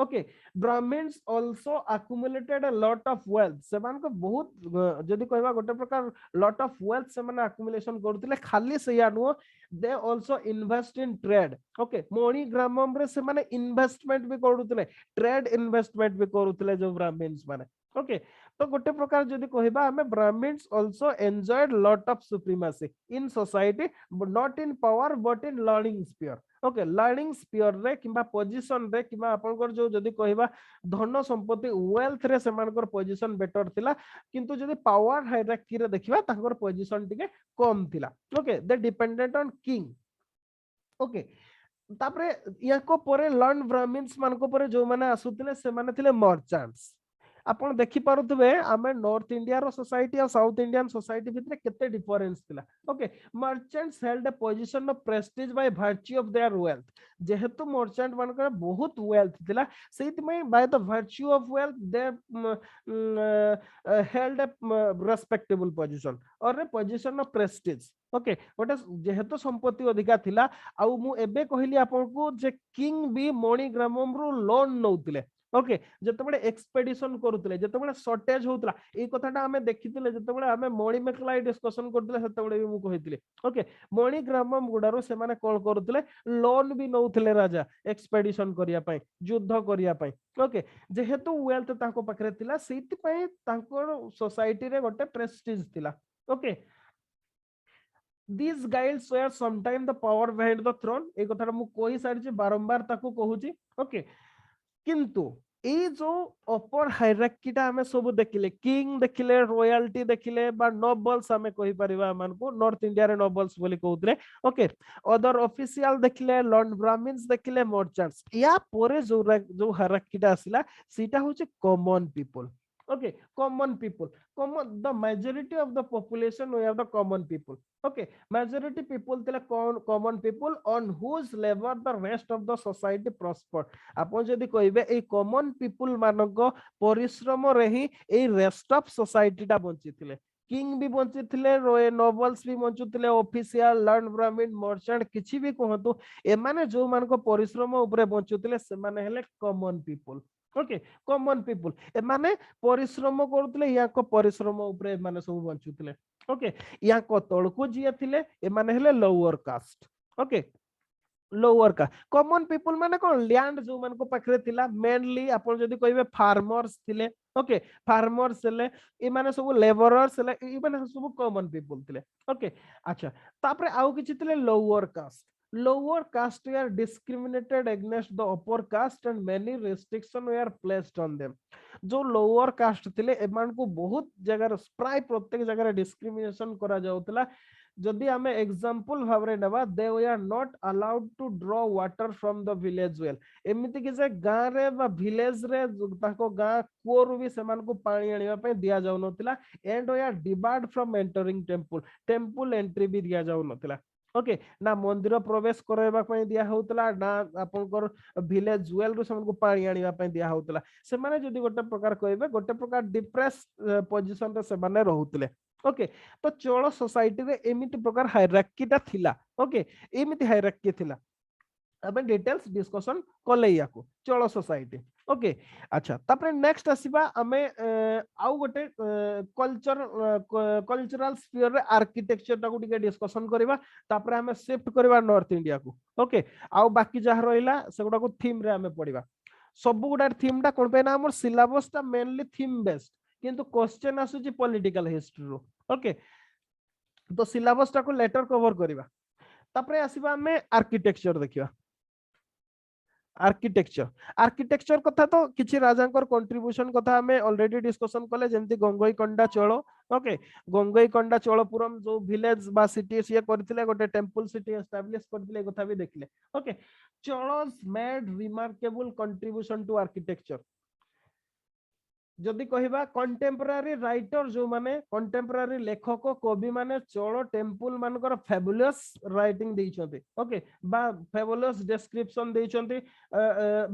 okay Brahmins also accumulated a lot of wealth सेमान को बहुत जदि कहबा गोटे प्रकार लॉट ऑफ वेल्थ से माने अक्युमुलेशन करथिले खाली सिया नुहो they also invest in trade okay मोणी ग्रामम रे से माने इन्वेस्टमेंट भी करूथिले ट्रेड इन्वेस्टमेंट भी करूथिले जो ब्राह्मण्स माने ओके तो गोटे प्रकार जदि कहबा हमें Brahmins also enjoyed lot of supremacy in society not in power but in learning sphere okay learning sphere रे किबा पोजीशन रे किबा आपनकर जो जदि कहबा धन संपत्ति वेल्थ रे सेमानकर पोजीशन बेटर थिला किंतु जदि पावर हायरार्की रे देखिबा तांकर पोजीशन टिके कम थिला okay they dependent on king okay तापरे याको परे लर्न ब्राह्मण्स मानको परे जो माने आसुतिले से माने थिले मर्चेंट्स आपण देखि पारुथबे आमे नॉर्थ इंडिया रो सोसाइटी और साउथ इंडियन सोसाइटी भितरे केते डिफरेंस थिला okay merchants held a position of Prestige by virtue of their wealth जेहेतु मर्चेंट मानकर बहुत वेल्थ थिला सेति में by the virtue of wealth they held a respectable position और ए पोजीशन ऑफ प्रेस्टीज ओके गोटे जेहेतु संपत्ति अधिका थिला आउ मु एबे कहिली आपन को जे किंग भी मोणी ग्रामम रो लोन नउतिले ओके जतबे एक्सपेडिशन करूतले जतबे शॉर्टेज होतला ए कथाटा हमें देखितले जतबे हमें मोणी मेकलाई डिस्कशन करतले सेतबे भी मु कहितले ओके मोणी ग्रामम गुडारो से माने कोन करूतले लोन भी नउतले राजा एक्सपेडिशन करिया पई युद्ध करिया पई ओके जेहेतु वेल्थ ताको पकरे थिला सेति पई ताको सोसाइटी रे गोटे प्रेस्टीज थिला okay these guys were sometime the power behind the throne ए कथाटा मु कोही सारिछि बारंबार ताको कहूछि ओके किंतु ए जो अपर हायरार्कीटा हमें सब देखिले किंग देखिले रॉयल्टी देखिले बा नोबल्स हमें कहि परिबा मान को नॉर्थ इंडिया रे नोबल्स बोली कहउतले ओके अदर ऑफिशियल देखिले लर्न ब्राह्मण्स देखिले मर्चेंट्स या परे जो हायरार्कीटा आसिला सीटा होचे common people okay common people the majority of the population we have the common people okay majority people tela common people on whose labor the rest of the society prosper आपन जदी कहबे ए common people मानको परिश्रम रे ही ए rest of society टा बंचिथिले किंग भी बंचुथिले रॉयल नोबल्स भी बंचुथिले ऑफिशियल लर्न ब्राह्मण मर्चेंट किछि भी कहतु एमाने जो मान को परिश्रम ऊपर बंचुथिले से माने हेले common people okay common people एमाने परिश्रम करूथिले या को परिश्रम ऊपर माने सब बंचुथिले ओके या को तळको जिया थिले एमाने हेले लोअर कास्ट ओके लोअर का कॉमन पीपल माने कोन लैंड जो मान को पाखरे थिला मेनली आपण जदी कहबे फार्मर्स थिले ओके फार्मर्स हेले ए माने सब लेबरर्स हेले ए माने सब कॉमन पीपल थिले ओके अच्छा तापरे आउ किछि थिले lower caste were discriminated against the upper caste and many restrictions were placed on them जो लोअर कास्ट थिले एमान को बहुत जगह प्राय प्रत्येक जगह डिस्क्रिमिनेशन करा जाउतला जदि आमे एग्जांपल भाबरे नेबा they are not allowed to draw water from the village well एमिति कि जे गां रे बा विलेज रे ताको गां कोरु भी समान को पानी आनिबा पे दिया जाउ नथिला and they are debarred from entering temple entry भी दिया जाउ नथिला ओके ना मंदिर प्रवेश करबा पई दिया होतला ना आपनकर विलेज वेल रो समन को पानी आनिबा पई दिया होतला से माने जदी गोटे प्रकार कहबे गोटे प्रकार डिप्रेस पोजीशन रे से माने रहउतले ओके तो चोल सोसाइटी रे एमिति प्रकार हायरार्की थिला ओके एमिति हायरार्की थिला अबे डिटेल्स डिस्कशन कले याको चोल सोसाइटी ओके अच्छा तापरे नेक्स्ट आसीबा हमें आउ गोटे कल्चरल स्फीयर रे आर्किटेक्चर टाको टिके डिस्कशन करबा तापरे हमें शिफ्ट करबा नॉर्थ इंडिया को ओके आउ बाकी जहा रहिला सेगुडा को थीम रे हमें पढिबा सब गुडा थीम टा कोन पे ना हमर सिलेबस टा मेनली थीम बेस्ड किंतु क्वेश्चन आसुची पॉलिटिकल हिस्ट्री रो ओके तो सिलेबस टा को लेटर कवर करबा तापरे आसीबा हमें आर्किटेक्चर देखिबा आर्किटेक्चर कथा तो किछि राजांकर कंट्रीब्यूशन कथा हमें ऑलरेडी डिस्कशन कले जेमति गंगईकोंडा चोल ओके गंगईकोंडा चोलपुरम जो विलेज बा सिटी से करथिले गोटे टेंपल सिटी एस्टैब्लिश करथिले कथा भी देखले okay Cholas made remarkable contribution to architecture जदि कहबा कंटेम्पररी राइटर जो माने कंटेम्पररी लेखक कवि माने चोल टेंपल मानकर फैबुलस राइटिंग देइछन्ते ओके बा फैबुलस डिस्क्रिप्शन देइछन्ते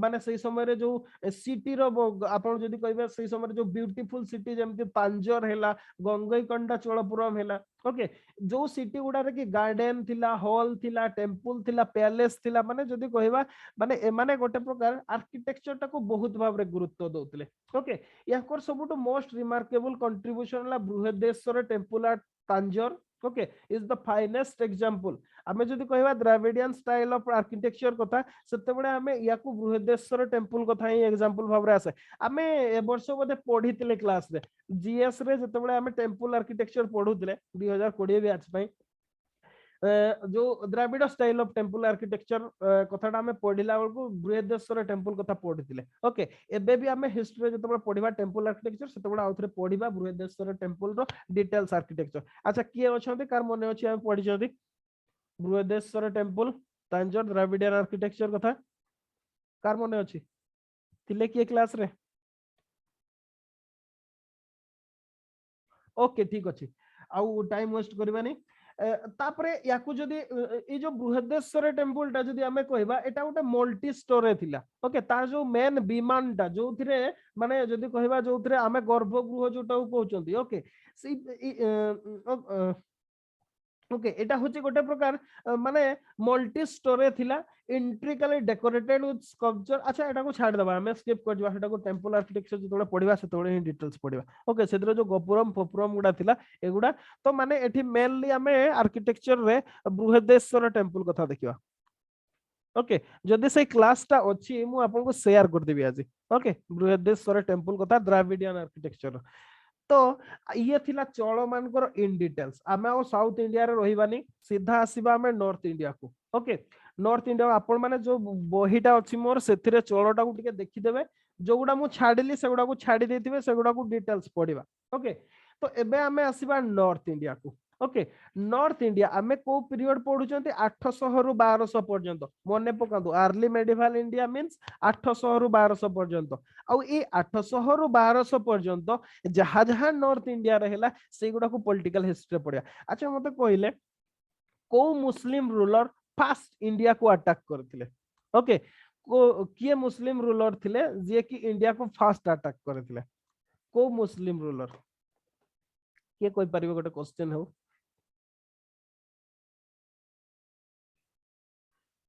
माने सही समय रे जो सिटी रो आपण जदि कहबा सही समय जो ब्यूटीफुल सिटी जेमति तांजोर हैला गंगईकोंडा चोलपुरम हैला ओके जो सिटी गुडा रे कि गार्डन थिला हॉल थिला टेंपल थिला पैलेस थिला माने जदि कहबा माने ए माने गोटे प्रकार आर्किटेक्चर टाको बहुत भाबरे गुरुत्व दोतले ओके याकर सबुटो मोस्ट रिमार्केबल कंट्रीब्यूशन ला Brihadeshwara temple at Tanjore okay is the finest example हमें जदि कहबा द्रविडियन स्टाइल ऑफ आर्किटेक्चर कथा सेते बडे हमें याकू बृहदेश्वर टेंपल कथा ही एग्जांपल भाबरे आसे हमें ए वर्ष बोधे पढितिले क्लास रे जीएस रे जेते बडे हमें टेंपल आर्किटेक्चर पढुतिले 2020 बैच पई जो Dravida style of temple architecture कथाटा हमें पढ़िला बेलको बृहदेश्वर टेंपल कथा पढ़िथिले ओके एबे भी हमें हिस्ट्री जतबे पढ़िबा टेंपल आर्किटेक्चर सेतबे आउथरे पढ़िबा बृहदेश्वर टेंपल रो डिटेल्स आर्किटेक्चर अच्छा किए अछंती कार मने अछि हम पढ़ि जदी Brihadeshwara temple Tanjore Dravidian architecture कथा कार मने अछि थिले किए क्लास रे ओके ठीक अछि आउ टाइम वेस्ट करबानी तापरे याकू जदी ए जो बृहदेश्वर टेंपल टा जदी हमें कहबा एटा गोटे मल्टी स्टोरे थिला ओके तार जो मेन विमान टा जो थिरे माने जदी कहबा जो थिरे हमें गर्भगृह जोटा कहउचंती ओके ओके एटा होची गोटे प्रकार माने मल्टी स्टोरे थिला इंट्रिकली डेकोरेटेड विथ स्कल्पचर अच्छा एटा को छाड़ दबा हमें स्किप कर दिबा सेटा को टेंपल आर्किटेक्चर जतोळे पढिबा सेतोळे ही डिटेल्स पढिबा ओके सेदरे जो गोपुरम पोपुरम गुडा थिला एगुडा तो माने एठी मेनली हमें आर्किटेक्चर रे बृहदेश्वर टेंपल कथा देखिबा ओके जदी से क्लास टा अछि मु आपन को शेयर कर देबी आज ओके बृहदेश्वर टेंपल कथा द्रविडियन आर्किटेक्चर तो ये थिला चोल मानकर इन डिटेल्स आमे और साउथ इंडिया रे रहिबानी सीधा आसीबा हमें नॉर्थ इंडिया को ओके नॉर्थ इंडिया आपण माने जो बहिटा अछि मोर सेथिरे चोलटा को टिके देखि देबे जोगुडा मु छाडिली सेगुडा को छाडी देथिबे सेगुडा को डिटेल्स पढिबा ओके तो एबे आमे आसीबा नॉर्थ इंडिया को ओके नॉर्थ इंडिया आमे को पीरियड पढुचंती 800 रु 1200 पर्यंत मने पकांदो अर्ली मेडिवल इंडिया मींस 800 रु 1200 पर्यंत आउ ए 800 रु 1200 पर्यंत जहा जहा नॉर्थ इंडिया रहेला सेगुडा को पॉलिटिकल हिस्ट्री पढिया अच्छा मते कहिले को मुस्लिम रूलर फास्ट इंडिया को अटैक करथिले ओके को किए मुस्लिम रूलर थिले जे कि इंडिया को फास्ट अटैक करथिले को मुस्लिम रूलर किए कोई परिबे गोटे क्वेश्चन हो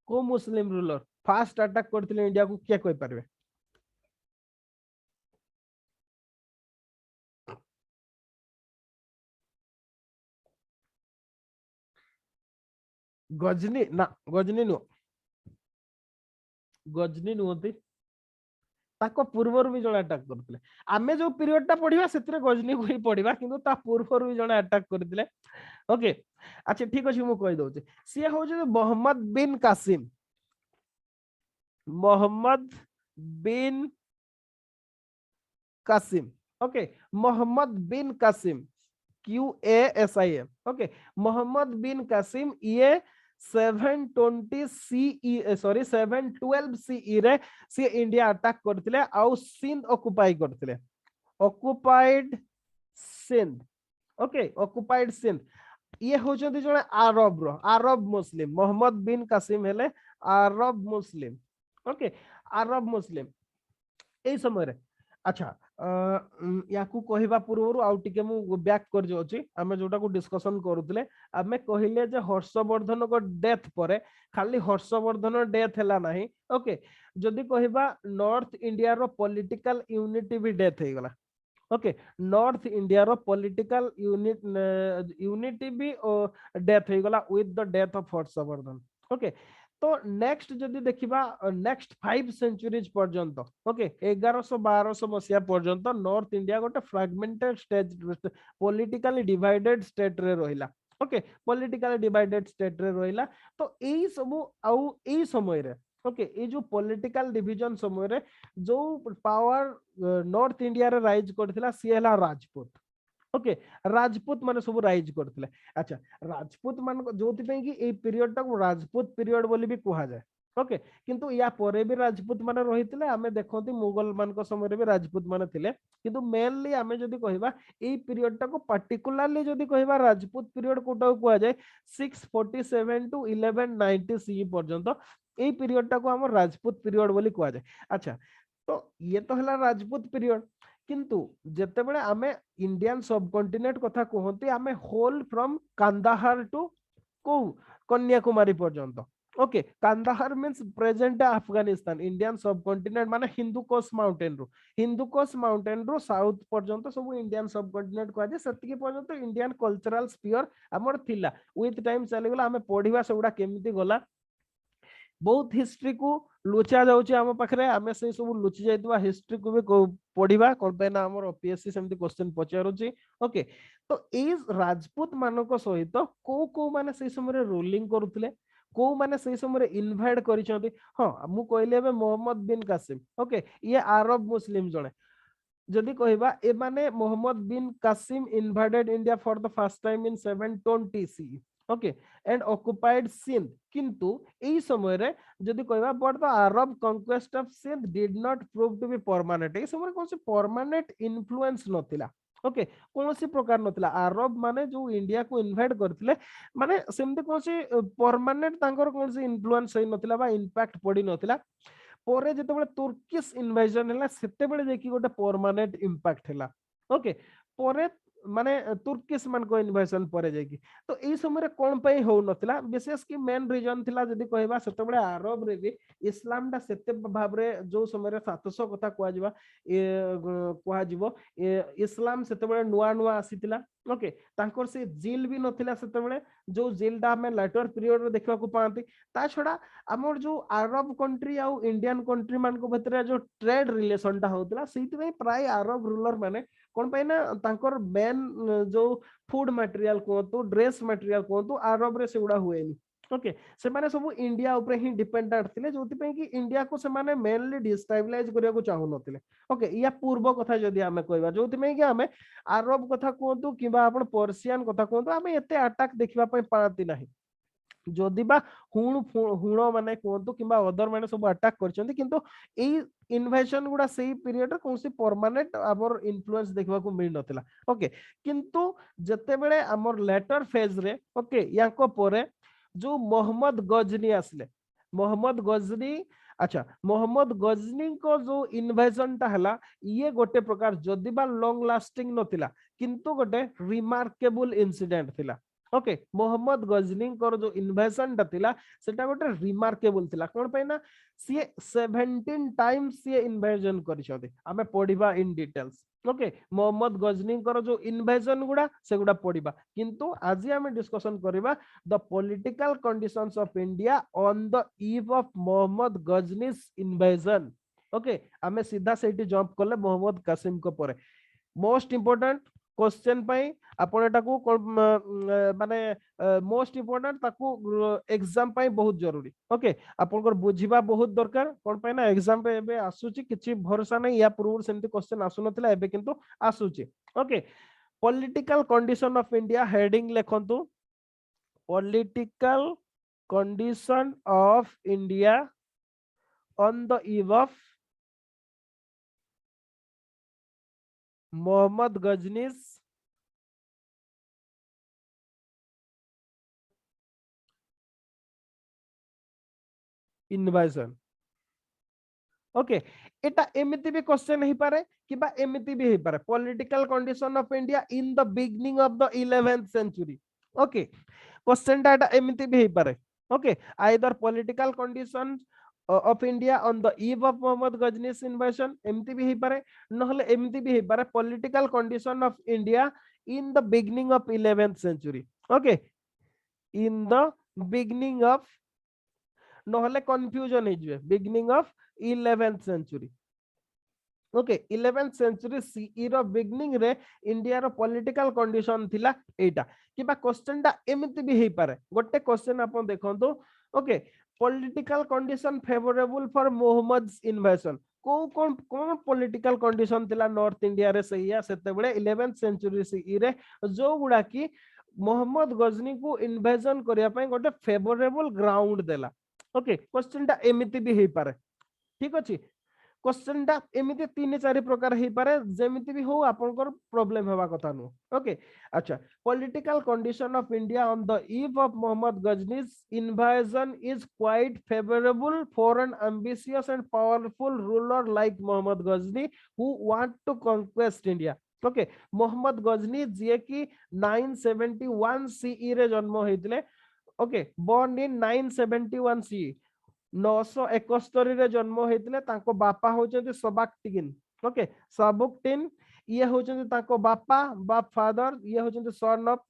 को मुस्लिम रूलर फास्ट अटैक करथिले इंडिया को किए कोई परिबे गजनी ना गजनी नु गजनी नुहति ताको पूर्वरु भी जणे अटैक करथिले आमे जो पीरियड टा पढिबा सेतिरे गजनी को ही पढिबा किंतु ता पूर्वरु भी जणे अटैक करथिले ओके अच्छा ठीक अछि मु कहि दउछि से हो जे Mohammad bin Qasim Mohammad bin Qasim okay Mohammad bin Qasim QASIM okay Mohammad bin Qasim ये 720 CE सॉरी 712 CE रे से इंडिया अटैक करथिले आउ सिंध ऑक्युपाई करथिले occupied Sindh okay occupied Sindh ये होचंती जने अरब मुस्लिम मोहम्मद बिन कासिम हेले अरब मुस्लिम ओके अरब मुस्लिम ए समय रे अच्छा याकू कहवा पूर्व आउ टिके मु बैक कर जाउची आमे जोटा को डिस्कशन करूतले आमे कहिले जे हर्षवर्धन को डेथ परे खाली हर्षवर्धन डेथ हैला नाही ओके जदी कहबा नॉर्थ इंडिया रो पॉलिटिकल यूनिटी भी डेथ हे गला ओके नॉर्थ इंडिया रो पॉलिटिकल यूनिटी भी डेथ हे गला with the death of Harshvardhan okay तो नेक्स्ट जदि देखिबा नेक्स्ट 5 सेंचुरीज पर्यंत ओके 1100-1200 मसिया पर्यंत नॉर्थ इंडिया गोटे fragmented state politically divided state रे रहिला ओके पॉलिटिकली डिवाइडेड स्टेट रे रहिला तो एई सब आउ एई समय रे ओके ए जो पॉलिटिकल डिवीजन समय रे जो पावर नॉर्थ इंडिया रे राइज करथिला सी हला राजपूत ओके राजपूत माने सब राइज करथिले अच्छा राजपूत मान जोति पे कि ए पीरियड टा राजपूत पीरियड बोली भी कहा जाए ओके किंतु या परे भी राजपूत माने रहिथिले आमे देखोती मुगल मान को समय रे भी राजपूत माने थिले किंतु मेनली आमे जदी कहिबा ए पीरियड टा को पर्टिकुलरली जदी कहिबा राजपूत पीरियड कोटा को जाए 647 टू 1190 सी पर्यंत ए पीरियड टा को हम राजपूत पीरियड बोली कहा जाए अच्छा तो ये तो हला राजपूत पीरियड किंतु जेते बेले आमे इंडियन सब कॉन्टिनेंट कथा कहंती आमे होल फ्रॉम कांदाहार टू को कन्याकुमारी पर्यंत okay Kandahar means present Afghanistan Indian सब कॉन्टिनेंट माने हिंदू कोस्ट माउंटेन रो साउथ पर्यंत सब इंडियन सब कॉन्टिनेंट कहा जे सतिके पर्यंत इंडियन कल्चरल स्फीयर हमर थिला विथ टाइम चली गला आमे पढिबा सेउडा केमिति गला बहुत हिस्ट्री को लुचा जाउची हम पाखरे आमे से सब लुचि जाइतबा हिस्ट्री को भी पढिबा कोन पे ना हमर ओपीएससी सेमति क्वेश्चन पचारुची ओके तो ए राजपूत मानको सहित को माने से समय रूलिंग करूतले को माने से समय इनवाइट करिसंती हां मु कहले बे मोहम्मद बिन कासिम ओके ये अरब मुस्लिम जणे जदि कहबा ए माने Muhammad bin Qasim invited India for the first time in 720 CE okay and occupied Sindh किंतु एई समय रे जदि कहबा but the Arab conquest of Sindh did not prove to be permanent ए समय कोन से परमानेंट इन्फ्लुएंस नथिला ओके कौन सी प्रकार नथिला अरब माने जो इंडिया को इनवाइट करथिले माने सेमते कौन से परमानेंट तांकर कौन से इन्फ्लुएंस होई नथिला बा इंपैक्ट पड़ी नथिला परे जते बेले तुर्किश इन्वेजन हैला सेते बेले जेकी गोटे परमानेंट इंपैक्ट हैला ओके परे माने तुर्किश मान को इन्वेजन परे जेकी तो एई समय रे कोन पई हो नथिला विशेष की मेन रीजन थिला जदी कहबा सेते बेले अरब रे भी इस्लाम दा सेते भाव रे जो समय रे 700 कथा कोआ जिबा कोआ जिवो इस्लाम सेते बेले नुआ नुआ आसीतिला ओके तांकर से जेल भी नथिला सेते बेले जो जेल दा हमें लेटर पीरियड रे देखबा को पांती ता छडा हमर जो अरब कंट्री आ इंडियन कंट्री मान को भीतर जो ट्रेड रिलेशन ता होतला सेति में प्राय अरब रूलर माने कोन पई ना तांकर मेन जो फूड मटेरियल को तो ड्रेस मटेरियल को तो अरब रे सेउडा हुएनी ओके से माने सब इंडिया ऊपर ही डिपेंडेंट थिले जोति पे कि इंडिया को से माने मेनली डिस्टेबलाइज करिया को चाहु नथिले ओके या पूर्व कथा जदी हमें कहबा जोति में कि हमें अरब कथा कोंतु किबा आपण पर्शियन कथा कोंतु हमें एते अटैक देखिबा पई पाती नाही जदि बा हुण माने कोंतु किबा अदर माने सब अटैक करछन्ती किंतु एई इन्वेजन गुडा सेही पीरियड रे कोनसी परमानेंट आवर इन्फ्लुएंस देखबा को मिल नथिला ओके किंतु जते बेले हमर लेटर फेज रे ओके याको परे जो मोहम्मद गजनी आसले मोहम्मद गजनी अच्छा मोहम्मद गजनी को जो इन्वेजन टा हला ये गोटे प्रकार जदि बा लॉन्ग लास्टिंग नथिला किंतु गोटे रिमार्केबल इंसिडेंट थिला ओके मोहम्मद गजनी को जो इन्वेजन टा थिला सेटा गोटे रिमार्केबल थिला कोन पे ना सी 17 टाइम्स सी इन्वेजन करिसोदे आमे पढिबा इन डिटेल्स ओके मोहम्मद गजनी को जो इन्वेजन गुडा से गुडा पढिबा किंतु आज आमे डिस्कशन करिबा the political conditions of India on the eve of Muhammad Ghazni's invasion. Okay, आमे सीधा सेठी जंप करले मोहम्मद कासिम को परे मोस्ट इंपोर्टेंट क्वेश्चन पाई आपण एटाकू माने मोस्ट इंपोर्टेंट ताकू एग्जाम पाई बहुत जरूरी ओके आपनकर बुझिबा बहुत दरकार कोन पाई ना एग्जाम पे एबे आसुची किछि भरोसा नै या पूर्व सेमती क्वेश्चन आसु नथिला एबे किंतु आसुची okay political condition of India heading लेखंतु political condition of India on the eve of Muhammad Ghazni's invasion. Okay एटा एमिति भी क्वेश्चन ही पारे किबा एमिति भी ही पारे political condition of India in the beginning of द 11th सेंचुरी ओके क्वेश्चन टा एमिति भी ही पारे okay either political condition of India on the eve of Muhammad Ghazni's invasion एमिति भी ही पारे नहले एमिति भी ही पारे political condition of India in the beginning of 11th century okay in the beginning of नहले कंफ्यूजन हे जवे beginning of 11th century okay 11th century CE row beginning रे इंडिया रो पॉलिटिकल कंडीशन थिला एटा किबा क्वेश्चन टा एमिति भी हे पारे गोटे क्वेश्चन आपण देखंतो okay political condition favourable for Muhammad's invasion कोन पॉलिटिकल कंडीशन थिला नॉर्थ इंडिया रे सहीया सेते बेले 11th सेंचुरी सीई रे जो गुडा की मोहम्मद गजनी को इन्वेजन करिया पई गोटे फेवरेबल ग्राउंड देला ओके क्वेश्चन टा एमिति भी हे पारे ठीक अछि क्वेश्चन टा एमिति 3-4 प्रकार हे पारे जेमिति भी हो आपनकर प्रॉब्लम हेबा कथा नु ओके अच्छा political condition of India on the eve of Muhammad Ghazni's invasion is quite favorable for an ambitious and powerful ruler like Muhammad Ghazni who want to conquest India okay Mohammad Ghazni जे की 971 सीई रे जन्म होइतले ओके born in 971 CE 971 रे जन्म होइतले तांको बापा होचंती सबाक्टिन ओके सबाक्टिन ये होचंती तांको बापा बाप फादर ये होचंती सन ऑफ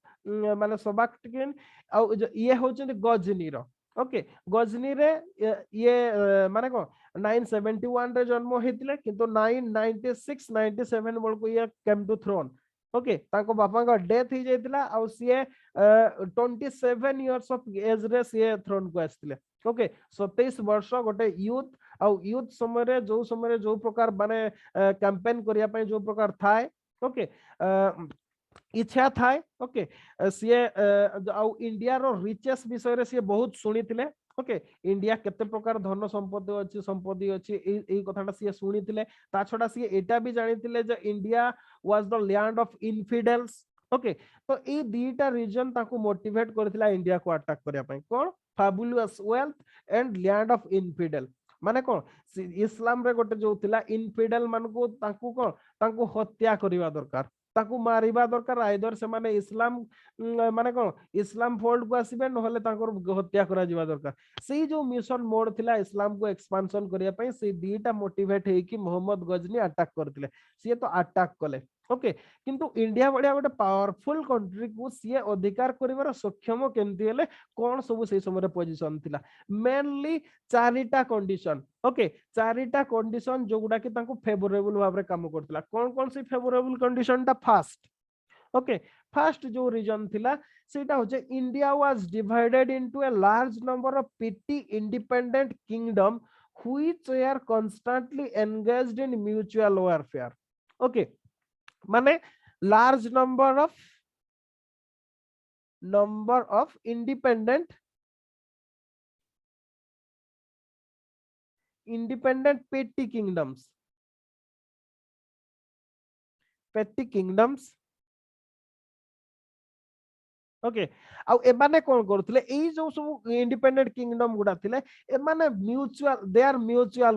माने सबाक्टिन आ ये होचंती गजनी रो ओके गजनी रे ये माने को 971 रे जन्म होइतले किंतु 996 97 बल को ये केम टू थ्रोन ओके तांको बापा का डेथ ही जाइतला आ सीए 27 इयर्स ऑफ एज रे सीए थ्रोन को आस्तिले ओके 27 वर्ष गोटे यूथ आ यूथ समय जो प्रकार माने कैंपेन करिया पय जो प्रकार थाए ओके इच्छा थाए ओके सीए आ इंडिया रो रिचेस विषय रे सीए बहुत सुनिथिले ओके इंडिया केते प्रकार धन संपत्ति अछि एई कथाटा सीए सुनिथिले ता छडा सीए एटा भी जानिथिले जे India was the land of infidels okay तो ए दीटा रीजन ताको मोटिवेट करथिला इंडिया को अटैक करिया पय कोन fabulous wealth and land of infidel माने कोन इस्लाम रे गोटे जो थिला इनफिडेल मान को तांको कोन तांको हत्या करिवा दरकार ताकू मारिबा दरकार आइदर से माने इस्लाम माने कोन इस्लाम फोल्ड को आसीबे नहले तांकर हत्या करा जिवा दरकार सेही जो मिशन मोड थिला इस्लाम को एक्सपांशन करिया पय से दीटा मोटिवेट हे कि मोहम्मद गजनी अटैक करथिले से तो अटैक कले ओके किंतु इंडिया बडिया गोटे पावरफुल कंट्री को सी अधिकार करिवार सक्षम केमती हेले कोन सब से समय पोजीशन थिला मेनली चारिटा कंडीशन ओके चारिटा कंडीशन जो गुडा कि तांको फेवरेबल भाबरे काम करथिला कोन से फेवरेबल कंडीशन ता फर्स्ट ओके फर्स्ट जो रीजन थिला सेटा होचे India was divided into a large number of petty independent kingdom which are constantly engaged in mutual warfare okay माने large number of independent petty kingdoms okay आउ एमाने कोन करथले एई जो सब इंडिपेंडेंट किंगडम गुडा थिले एमाने mutual they are mutual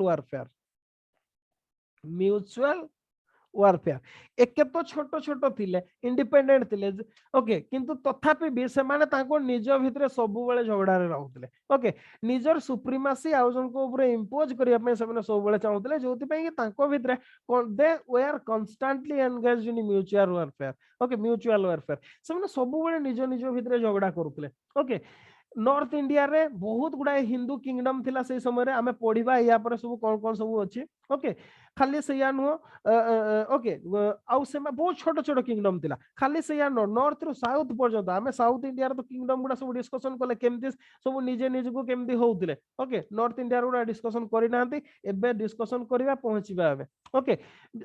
warfare एके तो छोट छोट थिले इंडिपेंडेंट थिले ओके किंतु तथापि भी से माने ताको निज भितरे सब बेले झगड़ा रे रहउतले ओके निजर सुप्रीमासी आउ जन को ऊपर इंपोज करिया पे से माने सब बेले चाहुतले जोति पे कि ताको भितरे they were constantly engaged in mutual warfare से माने सब बेले निज निज भितरे झगड़ा करूतले ओके नॉर्थ इंडिया रे बहुत गुडा हिंदू किंगडम थिला से समय रे आमे पढिबा या पर सब कोन सब अछि ओके खाली से या नो ओके आउ से बहुत छोट छोट किंगडम थिला खाली से या नो नॉर्थ रु साउथ पर्यंत आमे साउथ इंडिया रे तो किंगडम गुडा सब डिस्कशन कले केमति सब निजे निज को केमति होउतले ओके नॉर्थ इंडिया रो डिस्कशन करि नांती एबे डिस्कशन करिबा पहुंचीबा आबे ओके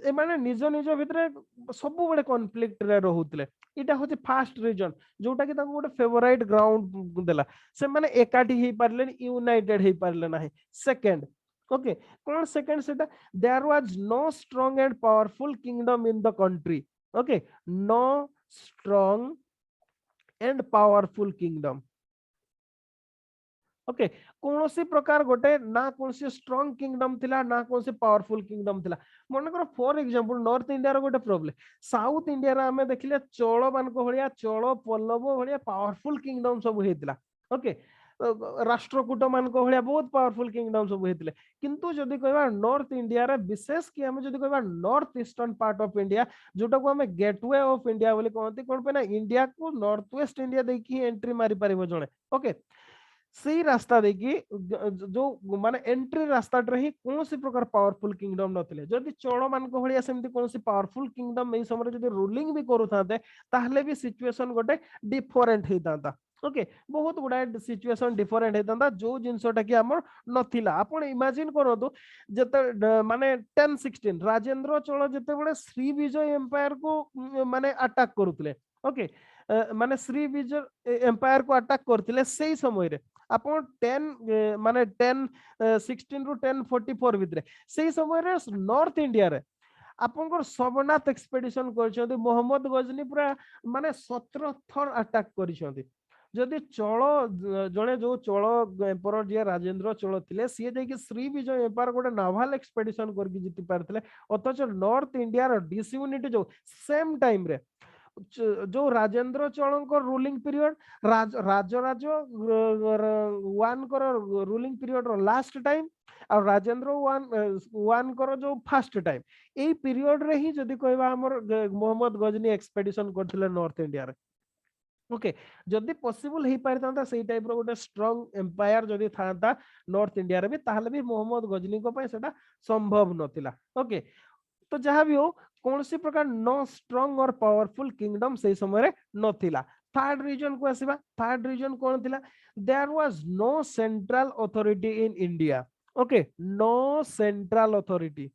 ए माने निज निज भितरे सब बडे कॉन्फ्लिक्ट रे रहउतले इटा होचे फास्ट रीजन जोटा कि ताको गोटे फेवरेट ग्राउंड देला से माने एकाठी हे पारले यूनाइटेड हे पारले नाही सेकंड ओके कौन सेकंड सेटा there was no strong and powerful kingdom in the country okay no strong and powerful kingdom okay कौन सी प्रकार गोटे ना कौन सी स्ट्रांग किंगडम थिला ना कौन सी पावरफुल किंगडम थिला मन कर फॉर एग्जांपल नॉर्थ इंडिया रो गोटे प्रॉब्लम साउथ इंडिया रे हमें देखिले चोल मान को भलिया चोल पल्लव भलिया पावरफुल किंगडम सब हेतिला ओके राष्ट्रकूट मान को भलिया बहुत पावरफुल किंगडम सब हेतिले किंतु जदी कहबा नॉर्थ इंडिया रे विशेष कि हम जदी कहबा north eastern part of India जोटा को हमें गेटवे ऑफ इंडिया बोली कहते कोन पे ना इंडिया को नॉर्थ वेस्ट इंडिया देखि एंट्री मारी परिबो जणे ओके सी रास्ता देखि जो माने एंट्री रास्ता रे ही कौन सी प्रकार पावरफुल किंगडम नथिले जदी चोल मान को भलिया सेमति कौन सी पावरफुल किंगडम एई समय जदी रूलिंग भी करूथाते ताहले भी सिचुएशन गोटे डिफरेंट हेताता ओके बहुत गुडा सिचुएशन डिफरेंट हेताता जो जिंसटा कि हमर नथिला आपण इमेजिन करतो जते माने 1016 राजेंद्र चोल जते बडे श्री विजय एम्पायर को माने अटैक करूतले ओके माने श्री विजय एम्पायर को अटैक करथिले सेही समय रे आपण 10 माने 1016 रु 1044 भितरे सेही समय रे नॉर्थ इंडिया रे आपनकर सोमनाथ एक्सपेडिशन करछथि मोहम्मद गजनी पूरा माने 17 थर अटैक करछथि जदि चोल जने जो चोल एम्पायर जे राजेंद्र चोल थिले सी जे कि श्री विजय एम्पायर गोटे नावल एक्सपेडिशन करके जीति पारथिले अथच नॉर्थ इंडिया रो डिसयूनिटी जो सेम टाइम रे जो राजेंद्र चोल को रूलिंग पीरियड राजराज वन को रूलिंग पीरियड रो लास्ट टाइम और राजेंद्र वन को जो फर्स्ट टाइम ए पीरियड रे ही जदी कहबा हमर मोहम्मद गजनी एक्सपेडिशन करथिले नॉर्थ इंडिया रे ओके जदी पॉसिबल हे पारतांता सेही टाइप रो गोटे स्ट्रांग एम्पायर जदी थांता नॉर्थ इंडिया रे भी ताहले भी मोहम्मद गजनी को पय सेटा संभव नथिला ओके तो जहां भी हो कौन सी प्रकार नो स्ट्रांग और पावरफुल किंगडम से समय रे नथिला थर्ड रीजन को आसीबा थर्ड रीजन कोन थिला there was no central authority in India okay no central authority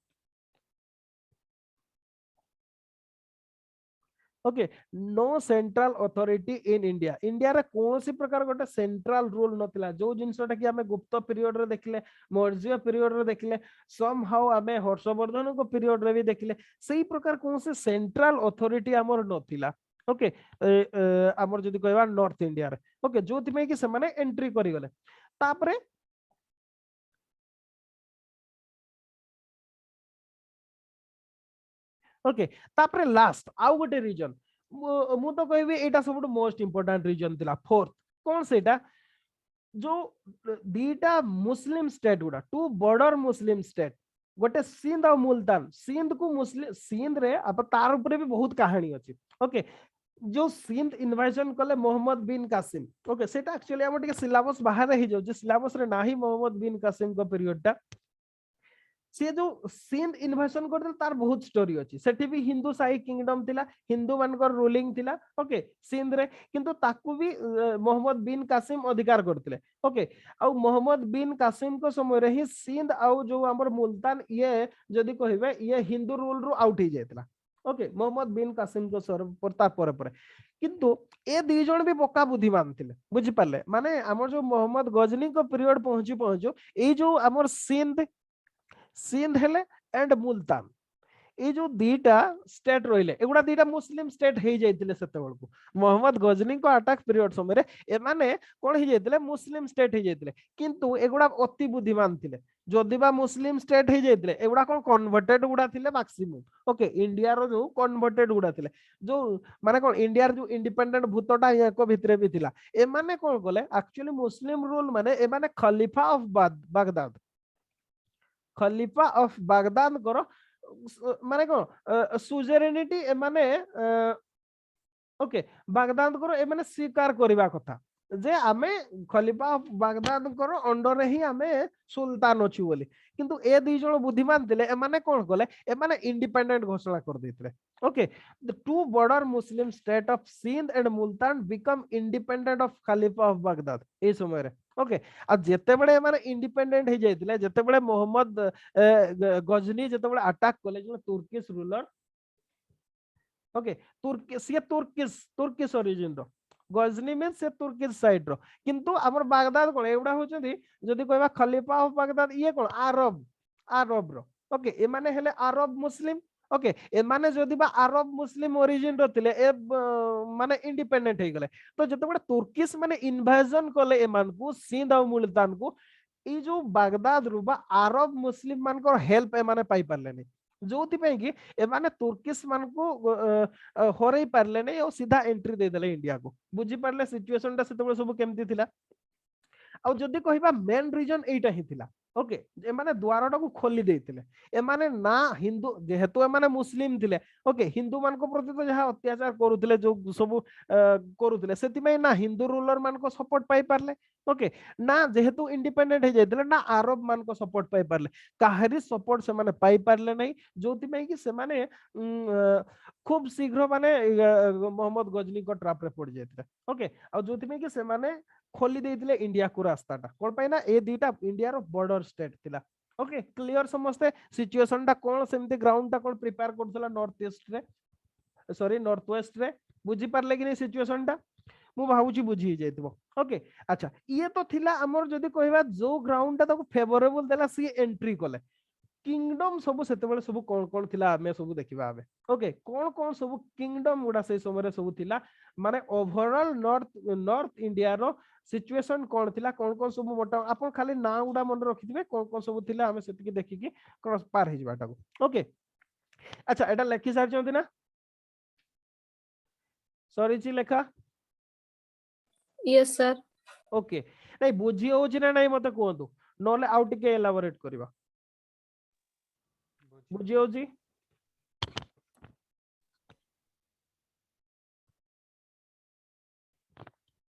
okay no central authority in India India रे कौन सी प्रकार गोटे सेंट्रल रूल नथिला जो जिनसटा कि हमें गुप्त पीरियड रे देखले मौर्य पीरियड रे देखले सम हाउ हमें हर्षवर्धन को पीरियड रे भी देखले सही प्रकार कौन से सेंट्रल अथॉरिटी हमर नथिला ओके हमर जदी कहबा नॉर्थ इंडिया रे ओके जोथि में कि से माने एंट्री करि गले तापरे ओके तापरे लास्ट आउ गोटे रीजन मु तो कहबी एटा सबटु मोस्ट इंपोर्टेंट रीजन थिला फोर्थ कोन सेटा जो दीटा मुस्लिम स्टेट गुडा टू बॉर्डर मुस्लिम स्टेट गोटे सिंध और मुल्तान सिंध को मुस्लिम सिंध रे अब तार ऊपर भी बहुत कहानी अछि ओके जो सिंध इन्वेजन कले मोहम्मद बिन कासिम ओके सेटा एक्चुअली हम टिके सिलेबस बाहर ही जो सिलेबस रे नाही मोहम्मद बिन कासिम को पीरियड टा सी जो सिंध इन्वेशन करते तार बहुत स्टोरी अछि सेठी भी हिंदू शाही किंगडम थिला हिंदू मानकर रूलिंग थिला ओके सिंध रे किंतु ताकू भी मोहम्मद बिन कासिम अधिकार करथिले ओके आ मोहम्मद बिन कासिम को समय रे ही सिंध आ जो हमर मुल्तान ये जदी कहबे ये हिंदू रूल रु आउट ही जायतला ओके मोहम्मद बिन कासिम को सर प्रताप पर किंतु ए दी जण भी बोका बुद्धिमान थिले बुझि पाले माने हमर जो मोहम्मद गजनी को पीरियड पहुंचो ए जो हमर सिंध हेले एंड मुल्तान ये जो दीटा स्टेट रहिले एगुड़ा दीटा मुस्लिम स्टेट हे जाइतिले सेते बेलकु मोहम्मद गजनी को अटैक पीरियड समय रे एमाने कोन हे जाइतिले मुस्लिम स्टेट हे जाइतिले किंतु एगुड़ा अति बुद्धिमान थिले जदि बा मुस्लिम स्टेट हे जाइतिले एगुड़ा कोन कन्वर्टेड गुड़ा थिले मैक्सिमम ओके इंडिया रो जो कन्वर्टेड गुड़ा थिले जो माने कोन इंडिया रो जो इंडिपेंडेंट भूतटा याको भितरे भी थिला एमाने कोन कोले एक्चुअली मुस्लिम रूल माने एमाने खलीफा ऑफ बागदाद खलीफा ऑफ बागदाद करो माने कोन सुजेरेनिटी एमाने ओके बागदाद करो एमाने स्वीकार करबा कथा जे आमे खलीफा ऑफ बागदाद करो अंडर रे ही आमे सुल्तान अछि बोली किंतु ए दुई जण बुद्धिमान थिले एमाने कोन कोले एमाने इंडिपेंडेंट घोषणा कर देथिले okay the two border Muslim state of Sindh and Multan become independent of खलीफा ऑफ बागदाद ए समय रे ओके आ जेते बळे माने इंडिपेंडेंट हे जाइतिले जेते बळे मोहम्मद गजनी जेते बळे अटैक कले जो Turkish ruler okay Turkish origin रो गजनी में से तुर्किश साइड रो किंतु हमर बागदाद कोन एवडा होचंदी जदी कहबा खलीफा ऑफ बागदाद ये कोन अरब रो ओके ए माने हेले अरब मुस्लिम ओके ए माने जदी बा अरब मुस्लिम ओरिजिन रो थिले ए माने इंडिपेंडेंट हे गले तो जते बडे तुर्किश माने इन्वेजन कले ए मान को सिंध और मुल्तान को ई जो बागदाद रो बा अरब मुस्लिम मान को हेल्प ए माने पाई परले नै जोथि पे कि ए माने तुर्किश मान को होरई परले नै और सीधा एंट्री दे देले इंडिया को बुझी परले सिचुएशन ता सेते सब केमती थिला आ जदी कहिबा मेन रीजन एटा ही थिला ओके ए माने द्वारटा को खोली देथिले ए माने ना हिंदू जेहेतु ए माने मुस्लिम थिले ओके हिंदू मान को प्रति तो जहा अत्याचार करूथिले जो सब करूथिले सेति में ना हिंदू रूलर मान को सपोर्ट पाई परले ओके ना जेहेतु इंडिपेंडेंट हे जाइथिले ना अरब मान को सपोर्ट पाई परले काहरी सपोर्ट से माने पाई परले नै जोति में कि से माने खूब शीघ्र माने मोहम्मद गजनी को ट्रैप रे पड़ जाइथिले ओके आ जोति में कि से माने खोली देथिले इंडिया को रास्ताटा कोन पाइना ए दीटा इंडिया रो बॉर्डर स्टेट थिला ओके क्लियर समझते सिचुएशन टा कोन सेमते ग्राउंड टा कोन प्रिपेयर करथला नॉर्थ ईस्ट रे सॉरी नॉर्थ वेस्ट रे बुझी पारले कि नै सिचुएशन टा मु भाबुची बुझी जाइतबो ओके अच्छा ये तो थिला हमर जदी कहबा जो ग्राउंड टा ताको फेवरेबल देला सी एंट्री कोले किंगडम सब सेते बेले सब कोन कोन थिला हमें सब देखिबा आबे ओके कोन कोन सब किंगडम गुडा से समय रे सब थिला माने ओवरऑल नॉर्थ इंडिया रो सिचुएशन कोन थिला कोन कोन सब मोटा आपन खाली ना गुडा मन रखिथिबे कोन कोन सब थिला हमें सेति के देखि कि क्रॉस पार हे जबाटा को ओके अच्छा एटा लेखि सार चंती ना सॉरी जी लेखा यस सर ओके नहीं बुझी होची ना नहीं मते कोंतु नोले आउ टिके एलाबोरेट करबा बुझी होची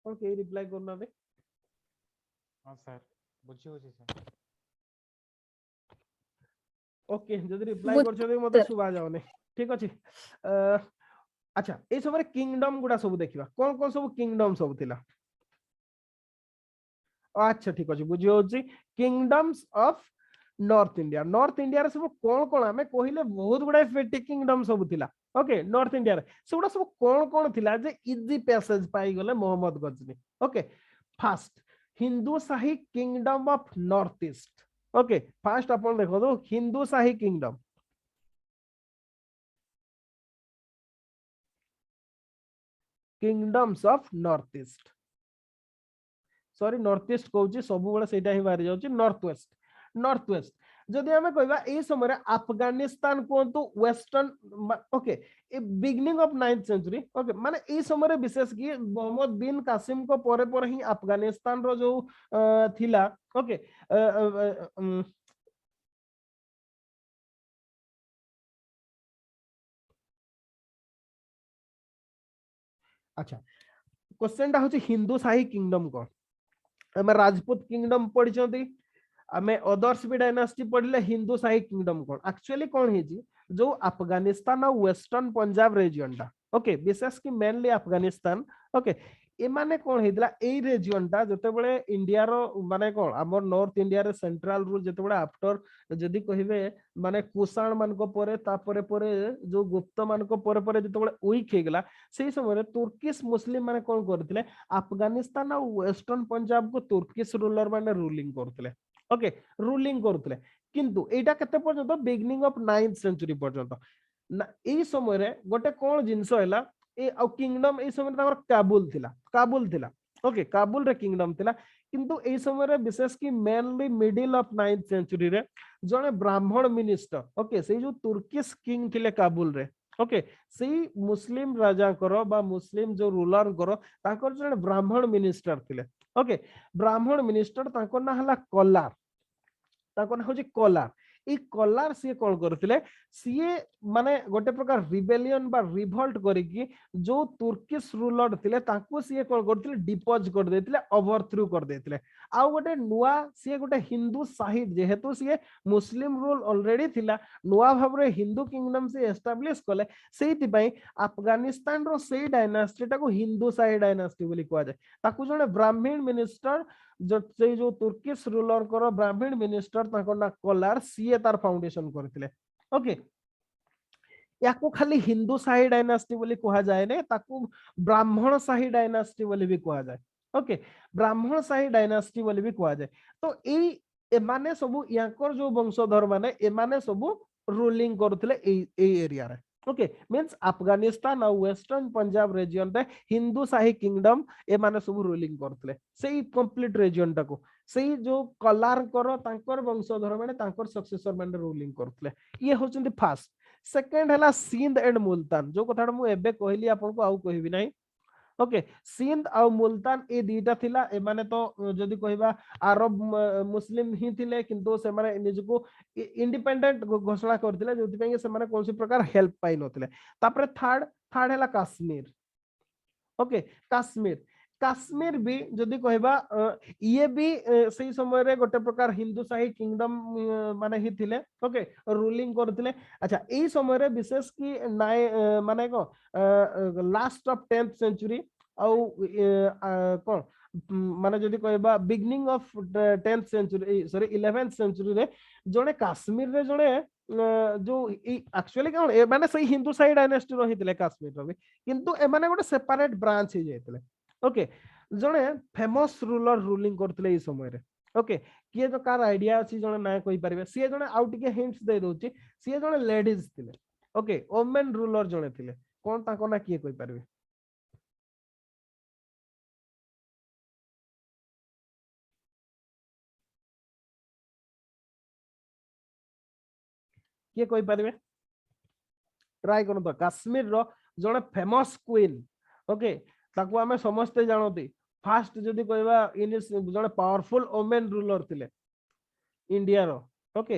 ओके रिप्लाई करना बे हां सर बुझी होची सर ओके जदी रिप्लाई करछो मते सुबा जाओने ठीक अछि अच्छा ए समय किंगडम गुडा सब देखिबा कोन कोन सब किंगडम सब थिला अच्छा ठीक अछि बुझियो छी किंगडम्स ऑफ नॉर्थ इंडिया रे सब कोन कोन हमें कहिले बहुत गुडा फेटी किंगडम सब थिला ओके नॉर्थ इंडिया रे सबडा सब कोन कोन थिला जे इजी पैसेज पाई गले Muhammad Ghazni okay first Hindu Shahi kingdom of north east okay first अपन देखो दो Hindu Shahi kingdom kingdoms of north east sorry north east कहूची सब बेले सेटा ही बाहर जाउची नॉर्थ वेस्ट जदि हमें कहबा ए समय रे अफगानिस्तान कोंतु वेस्टर्न ओके ए beginning of 9th century okay माने ए समय रे विशेष की मोहम्मद बिन कासिम को परे ही अफगानिस्तान रो जो थिला ओके अच्छा क्वेश्चन टा होची हिंदू शाही किंगडम को हमें राजपूत किंगडम पढ़ी हमें अदर्स भी डायनास्टी पढ़ले हिंदू शाही किंगडम कोन एक्चुअली कोन हे जी जो अफगानिस्तान और वेस्टर्न पंजाब रीजन टा ओके विशेष की मेनली अफगानिस्तान ओके ए माने कोन हेदिला ए रीजन टा जते बेले इंडिया रो माने कोन हमर नॉर्थ इंडिया रे सेंट्रल रूल जते बेले आफ्टर जदी कहिबे माने कुषाण मान को परे ता परे जो गुप्त मान को परे जते बेले वीक हे गेला सेही समय रे तुर्किश मुस्लिम माने कोन करथिले अफगानिस्तान और वेस्टर्न पंजाब को तुर्किश रूलर माने रूलिंग करथिले ओके रूलिंग करथिले किंतु एटा केते पर्यंत बिगिनिंग ऑफ 9th सेंचुरी पर्यंत ना एई समय रे गोटे कोन जिंस हैला ए आ किंगडम ए समय ताकर काबुल थिला ओके काबुल रे किंगडम थिला किंतु एई समय रे विशेष की mainly middle of 9th century रे जने ब्राह्मण मिनिस्टर ओके से जो तुर्किश किंग थिले काबुल रे ओके सेई मुस्लिम राजा करो बा मुस्लिम जो रूलर करो ताकर जने ब्राह्मण मिनिस्टर थिले ओके ब्राह्मण मिनिस्टर ताकर ना हला कलार ताको ना होची कलार ई कलार सी कोन करथिले सी माने गोटे प्रकार रिबेलियन बा रिवोल्ट करिकी जो तुर्किश रूलर थिले ताको सी कोन करथिले डिपोज कर देथिले ओवरथ्रो कर देथिले आ गोटे नुआ सी गोटे हिंदू शाही जेहेतु सी मुस्लिम रूल ऑलरेडी थिला नुआ भाबरे हिंदू किंगडम से एस्टैब्लिश कले सेति पई अफगानिस्तान रो सेई डायनास्टी ताको हिंदू शाही डायनास्टी बोली कहआ जाय ताको जने ब्राह्मण मिनिस्टर जो तुर्किश रूलर करो ब्राह्मण मिनिस्टर ताको ना कलार सीए तार फाउंडेशन करथिले ओके याको खाली हिंदू शाही डायनास्टी बोली कहा जाए ने ताको ब्राह्मण शाही डायनास्टी बोली भी कहा जाए ओके ब्राह्मण शाही डायनास्टी बोली भी कहा जाए तो एई एमाने सब याकर जो वंशधर माने एमाने सब रूलिंग करथिले एई एरिया रे ओके मींस अफगानिस्तान और वेस्टर्न पंजाब रीजन रे हिंदू शाही किंगडम ए माने सब रूलिंग करथिले सेई कंप्लीट रीजन टाको सेई जो कलार करो तांकर वंशधर माने तांकर सक्सेसर माने रूलिंग करथिले ये होचंदी फास्ट सेकंड हला सिंध एंड मुल्तान जो कथाटा मु एबे कहली आपन को आउ कहबी नाही ओके सिंध और मुल्तान ए दीटा थिला ए माने तो जदी कहबा अरब मुस्लिम ही थिले किंतु से माने निजको इंडिपेंडेंट घोषणा करथिले जोति पे से माने कोनसी प्रकार हेल्प पाई नथिले तापरे थर्ड हला कश्मीर ओके कश्मीर काश्मीर भी जदि कहबा ये भी सही समय रे गोटे प्रकार हिंदू शाही किंगडम माने ही थिले ओके रूलिंग करथिले अच्छा एई समय रे विशेष की माने को लास्ट ऑफ 10th सेंचुरी औ कोन माने जदि कहबा beginning of 10th century sorry 11th century रे जने काश्मीर रे जने जो एक्चुअली कोन ए माने सही हिंदू शाही डायनेस्टी रहिथिले काश्मीर रे किंतु ए माने गोटे सेपरेट ब्रांच ही जायतिले ओके जने फेमस रूलर रूलिंग करथिले ई समय रे ओके किए तो कार आइडिया अछि जने ना कहि परिबे सी जने आउट के हिंट्स दे दोछि सी जने लेडीज थिले ओके वुमेन रूलर जने थिले कोन ताको ना किए कहि परिबे किए कहि परिबे ट्राई करू तो काश्मीर रो जने फेमस क्वीन ओके ताको हमें समझते जानती फास्ट जदि कहबा इन जने पावरफुल वुमेन रूलर थिले इंडिया रो ओके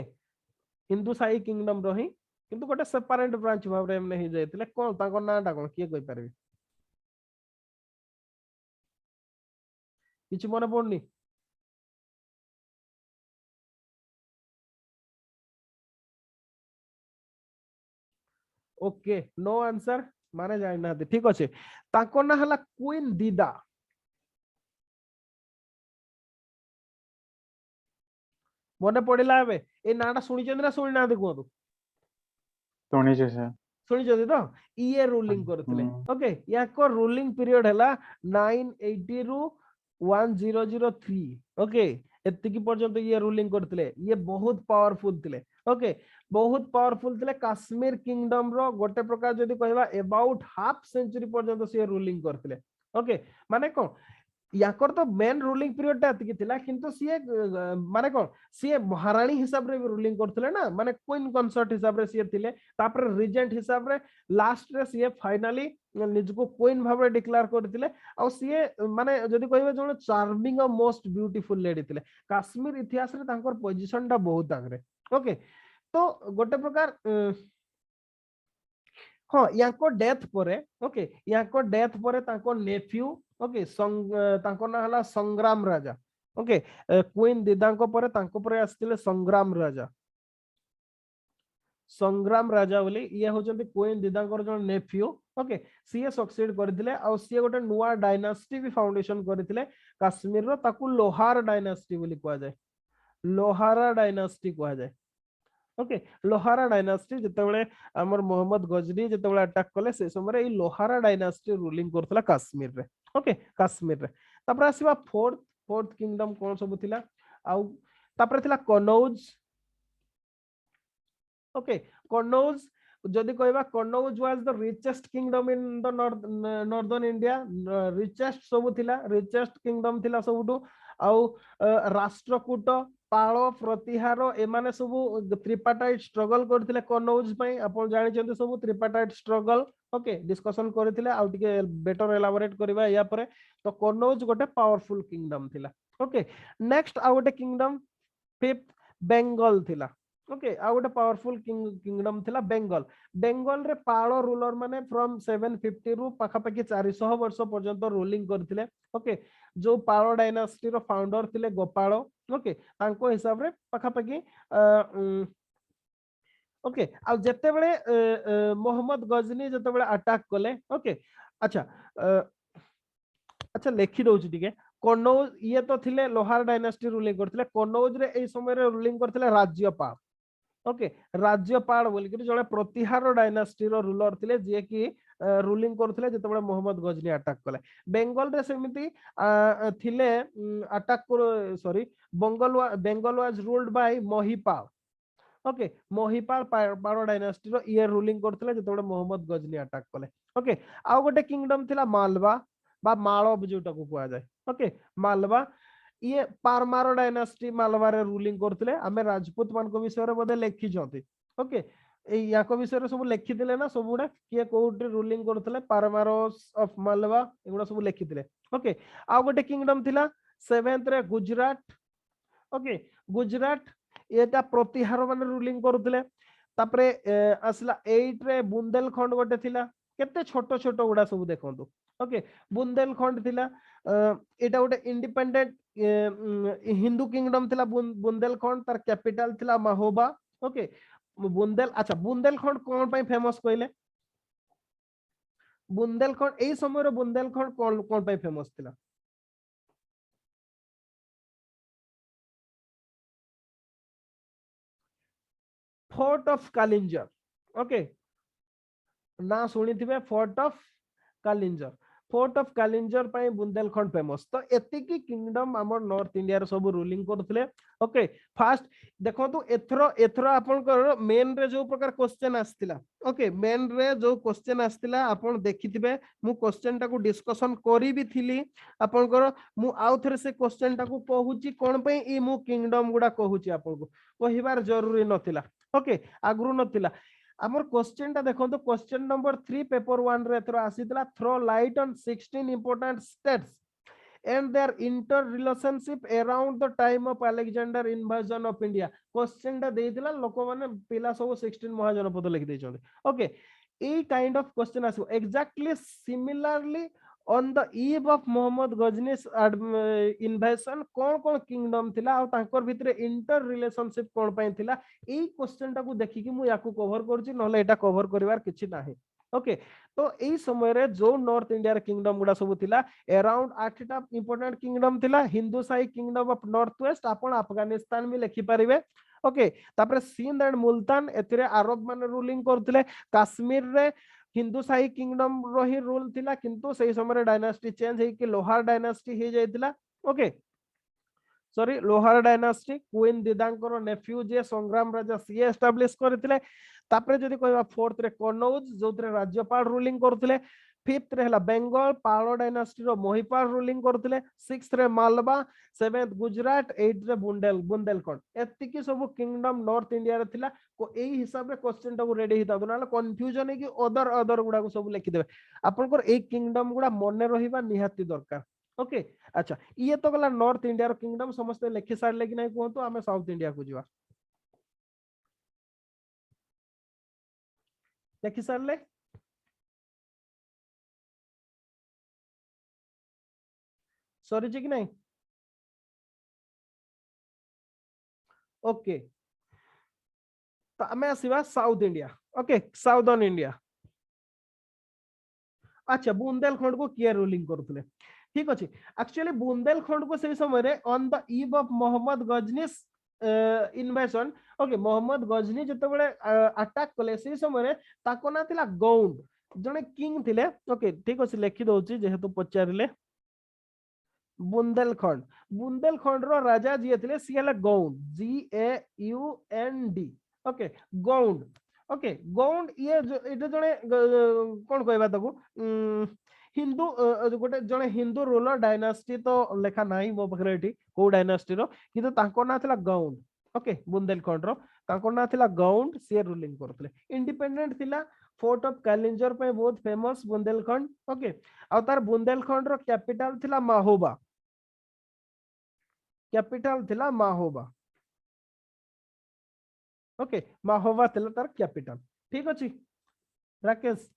हिंदू शाही किंगडम रो ही किंतु गोटे सेपरेट ब्रांच भाव रे हमने ही जायतिले कोन ताको नाटा कोन किए कहि परबे किछ मने पड़नी ओके नो आंसर माने जाय ना ठीक अछि ताको ना हला क्वीन दीदा मने पड़िला एबे ए नाटा सुनि चंदी ना सुनि ना देखो सुनि जे सर सुनि जदी तो ये रूलिंग करथिले ओके याको रूलिंग पीरियड हला 980 रु 1003 ओके एतिकी पर्यंत ये रूलिंग करथिले ये बहुत पावरफुल थिले ओके बहुत पावरफुल थिले काश्मीर किंगडम रो गोटे प्रकार जदी कहबा अबाउट हाफ सेंचुरी पर्यंत से रूलिंग करथिले ओके माने को याकर तो मेन रूलिंग पीरियड ता एतिकी थिला किंतु सी माने को सी महारानी हिसाब रे रूलिंग करथिले ना माने क्वीन कंसर्ट हिसाब रे सी थिले तापर रिजेंट हिसाब रे लास्ट रे सी फाइनली निजको क्वीन भाव रे डिक्लेयर करथिले आ सी माने जदी कहबे जण चार्मिंग और मोस्ट ब्यूटीफुल लेडी थिले काश्मीर इतिहास रे तांकर पोजीशन ता बहुत आगरे ओके तो गोटे प्रकार हाँ याको डेथ परे ओके याको डेथ परे तांको नेफ्यू ओके तांको ना हला संग्राम राजा ओके क्वीन दीदांको परे तांको परे आस्तिले संग्राम राजा बोली ये होचंती क्वीन दीदांकर जन नेफ्यू ओके सीए सक्सीड करथिले आ सीए गोटे नुवा डायनास्टी भी फाउंडेशन करथिले काश्मीर रो ताकू लोहार डायनास्टी बोली कहा जाय लोहारा डायनास्टी कहा जाय ओके लोहारा डायनास्टी जेतेबेले हमर मोहम्मद गजनी जेतेबेले अटैक कले से समय ए लोहारा डायनास्टी रूलिंग करथला काश्मीर रे ओके काश्मीर रे तापर आसीबा फोर्थ किंगडम कोन सब थिला आ तापर थिला कनौज ओके कनौज जदि कहबा Kannauj was the richest kingdom in the northern India richest सब थिला रिचेस्ट किंगडम थिला सबुठु आउ राष्ट्रकूट पाल प्रतिहार एमाने सब त्रिपार्टाइट स्ट्रगल करथिले कनौज पई आपण जानि चंते सब त्रिपार्टाइट स्ट्रगल ओके डिस्कशन करथिले आउ टिके बेटर एलाबोरेट करबा या परे तो कनौज गोटे पावरफुल किंगडम थिला ओके नेक्स्ट आउ गोटे किंगडम फिफ्थ बेंगल थिला ओके आ गोटे पावरफुल किंगडम थिला बेंगल बेंगल रे पाल रूलर माने फ्रॉम 750 रु पाखापाखि 400 वर्ष पर्यंत रूलिंग करथिले ओके जो पाल डायनास्टी रो फाउंडर थिले गोपाल ओके तांको हिसाब रे पाखापाखि ओके आ जते बेले मोहम्मद गजनी जते बेले अटैक कले ओके अच्छा अच्छा लिखि दउछि टिके कनौज ये तो थिले लोहार डायनास्टी रूलिंग करथिले कनौज रे एई समय रे रूलिंग करथिले राज्यपाल ओके राज्यपाल बोल कि जड़े प्रतिहार डायनास्टी रो रूलर थिले जे कि रूलिंग करथिले जतबे मोहम्मद गजनी अटैक कले बेंगल रे सेमिति थिले attack sorry Bengal was ruled by Mahipal okay Mahipal Pal dynasty रो ये रूलिंग करथिले जतबे मोहम्मद गजनी अटैक कले ओके आ गोटे किंगडम थिला मालवा बा मालव जोटा को कुआ जाय ओके मालवा ये पारमार डायनास्टी मालवारे रूलिंग करथिले आमे राजपूत मान को विषय रे बदे लेखि जंती ओके ए याको विषय रे सब लेखि दिले ना सब गुडा किए कोउटी रूलिंग करथिले पारमारोस ऑफ मालवा एगुडा सब लेखि दिले ओके आ गोटे किंगडम थिला 7th रे गुजरात ओके गुजरात एटा प्रतिहार माने रूलिंग करथिले तापरे आसला 8 रे बुंदेलखंड गोटे थिला केते छोट छोट गुडा सब देखंतु ओके बुंदेलखंड थिला एटा गोटे इंडिपेंडेंट हिंदू किंगडम थिला बुंदेलखंड तार कैपिटल थिला महोबा ओके अच्छा बुंदेलखंड कोन पई फेमस कहले बुंदेलखंड एई समय रो बुंदेलखंड कोन पई फेमस थिला फोर्ट ऑफ कालिंजर ओके ना सुनी थिबे फोर्ट ऑफ कालिंजर पई बुंदेलखंड फेमस तो एतिकी किंगडम हमर नॉर्थ इंडिया रे सब रूलिंग करथले ओके फास्ट देखो तो एथरो आपन कर मेन रे जो प्रकार क्वेश्चन आस्तिला ओके मेन रे जो क्वेश्चन आस्तिला आपन देखिथिबे मु क्वेश्चन टाको डिस्कशन करी भी थिली आपन कर मु आउ थरे से क्वेश्चन टाको कहूची कोन पई ई मु किंगडम गुडा कहूची आपन को कहिबार जरूरी नथिला ओके आगरु नथिला आमर क्वेश्चन टा देखो क्वेश्चन नंबर 3 पेपर 1 रे एथरो आसीतला throw light on 16 important states and their interrelationship around the time of Alexander invasion of India question टा देइतला लोक माने पिला सब 16 महाजनपद लिखि दैछन ओके ए काइंड ऑफ क्वेश्चन आसो exactly similarly on the eve of Muhammad Ghazni's invasion कोन कोन किंगडम थिला आ तांकर भितरे इंटर रिलेशनशिप कोन पय थिला ए क्वेश्चन टा को देखि कि मु याकू कवर करछि नले एटा कवर करिवार किछि नाही ओके तो एई समय रे जो नॉर्थ इंडिया रे किंगडम गुडा सब थिला अराउंड 8टा इंपोर्टेंट किंगडम थिला Hindu Sai kingdom of north west आपण अफगानिस्तान भी लिखि परिबे ओके तापरे सिंध एंड मुल्तान एतिरे अरब माने रूलिंग करथिले कश्मीर रे हिंदू साई किंगडम रो ही रूल थिला किंतु सेही समय डायनास्टी चेंज हे कि लोहार डायनास्टी हे जायतिला ओके सॉरी लोहार डायनास्टी क्वीन दिदांकर नेफ्यू जे संग्राम राजा सी एस्टैब्लिश करथिले तापरे जदी कहबा फोर्थ रे कनौज जोतरे राज्यपाल रूलिंग करथिले फिफ्थ रे हला बेंगल पालो डायनास्टी रो महिपाल रूलिंग करथिले सिक्स्थ रे मालवा सेवेंथ गुजरात एट रे बुंदेलखंड एतिकी सब किंगडम नॉर्थ इंडिया रे थिला को एई हिसाब रे क्वेश्चन टा को रेडी हिता नाले कंफ्यूजन है कि अदर गुडा को सब लिखि देबे आपनकर ए किंगडम गुडा मने रहिबा निहाती दरकार ओके अच्छा ये तो गला नॉर्थ इंडिया रो किंगडम समस्त लिखि सारले कि नै कहंतु हमें साउथ इंडिया को जीवा लिखि सारले सॉरी जी कि नहीं ओके तो हमें आसीबा south India okay southern India अच्छा बुंदेलखंड को किए रूलिंग करथले ठीक अछि एक्चुअली बुंदेलखंड को सही समय रे on the eve of Muhammad Ghazni's invasion okay Mohammad Ghazni जते बेले अटैक कले सही समय रे ताको ना थिला गौंड जने किंग थिले ओके ठीक अछि लिखि दोछि जेहेतु पचारिले बुंदेलखंड रो राजा जी थिले सी हला Gond GAUND okay Gond okay Gond ये जड़े कौन कहबा ताको हिंदू गोटे जड़े हिंदू रूलर डायनास्टी तो लेखा नाही मो पखरे एठी को डायनास्टी रो किंतु ताको ना थिला गौंड ओके बुंदेलखंड रो ताको ना थिला गौंड से रूलिंग करथले इंडिपेंडेंट थिला फोर्ट ऑफ कैलेंजर पे बहुत फेमस बुंदेलखंड ओके आ तार बुंदेलखंड रो कैपिटल थिला माहोबा कैपिटल थिला माहोबा ओके माहोबा थिला तार कैपिटल ठीक अछि राकेश